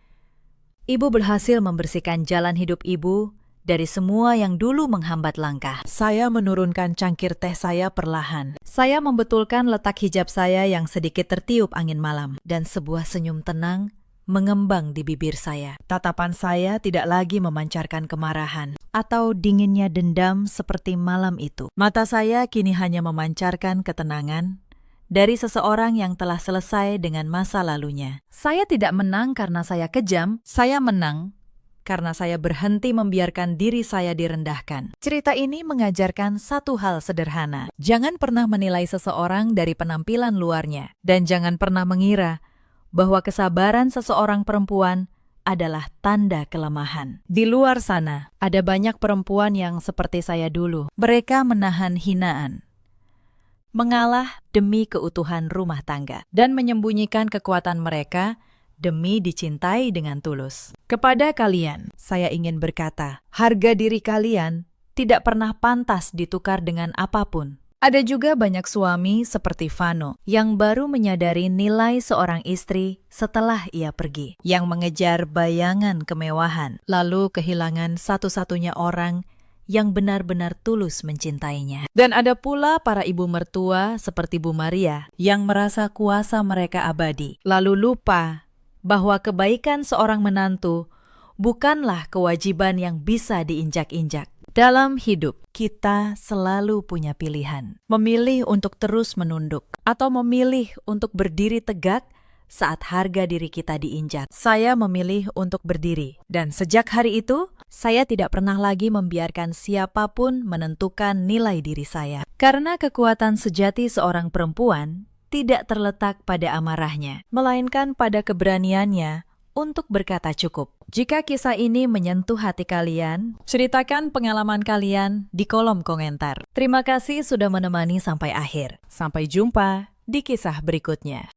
Ibu berhasil membersihkan jalan hidup ibu dari semua yang dulu menghambat langkah. Saya menurunkan cangkir teh saya perlahan. Saya membetulkan letak hijab saya yang sedikit tertiup angin malam. Dan sebuah senyum tenang mengembang di bibir saya. Tatapan saya tidak lagi memancarkan kemarahan atau dinginnya dendam seperti malam itu. Mata saya kini hanya memancarkan ketenangan dari seseorang yang telah selesai dengan masa lalunya. Saya tidak menang karena saya kejam, saya menang karena saya berhenti membiarkan diri saya direndahkan. Cerita ini mengajarkan satu hal sederhana. Jangan pernah menilai seseorang dari penampilan luarnya. Dan jangan pernah mengira bahwa kesabaran seseorang perempuan adalah tanda kelemahan. Di luar sana, ada banyak perempuan yang seperti saya dulu. Mereka menahan hinaan, mengalah demi keutuhan rumah tangga, dan menyembunyikan kekuatan mereka demi dicintai dengan tulus. Kepada kalian, saya ingin berkata, harga diri kalian tidak pernah pantas ditukar dengan apapun. Ada juga banyak suami seperti Vano yang baru menyadari nilai seorang istri setelah ia pergi, yang mengejar bayangan kemewahan, lalu kehilangan satu-satunya orang yang benar-benar tulus mencintainya. Dan ada pula para ibu mertua seperti Bu Maria yang merasa kuasa mereka abadi, lalu lupa bahwa kebaikan seorang menantu bukanlah kewajiban yang bisa diinjak-injak. Dalam hidup, kita selalu punya pilihan. Memilih untuk terus menunduk, atau memilih untuk berdiri tegak saat harga diri kita diinjak. Saya memilih untuk berdiri. Dan sejak hari itu, saya tidak pernah lagi membiarkan siapapun menentukan nilai diri saya. Karena kekuatan sejati seorang perempuan tidak terletak pada amarahnya, melainkan pada keberaniannya untuk berkata cukup. Jika kisah ini menyentuh hati kalian, ceritakan pengalaman kalian di kolom komentar. Terima kasih sudah menemani sampai akhir. Sampai jumpa di kisah berikutnya.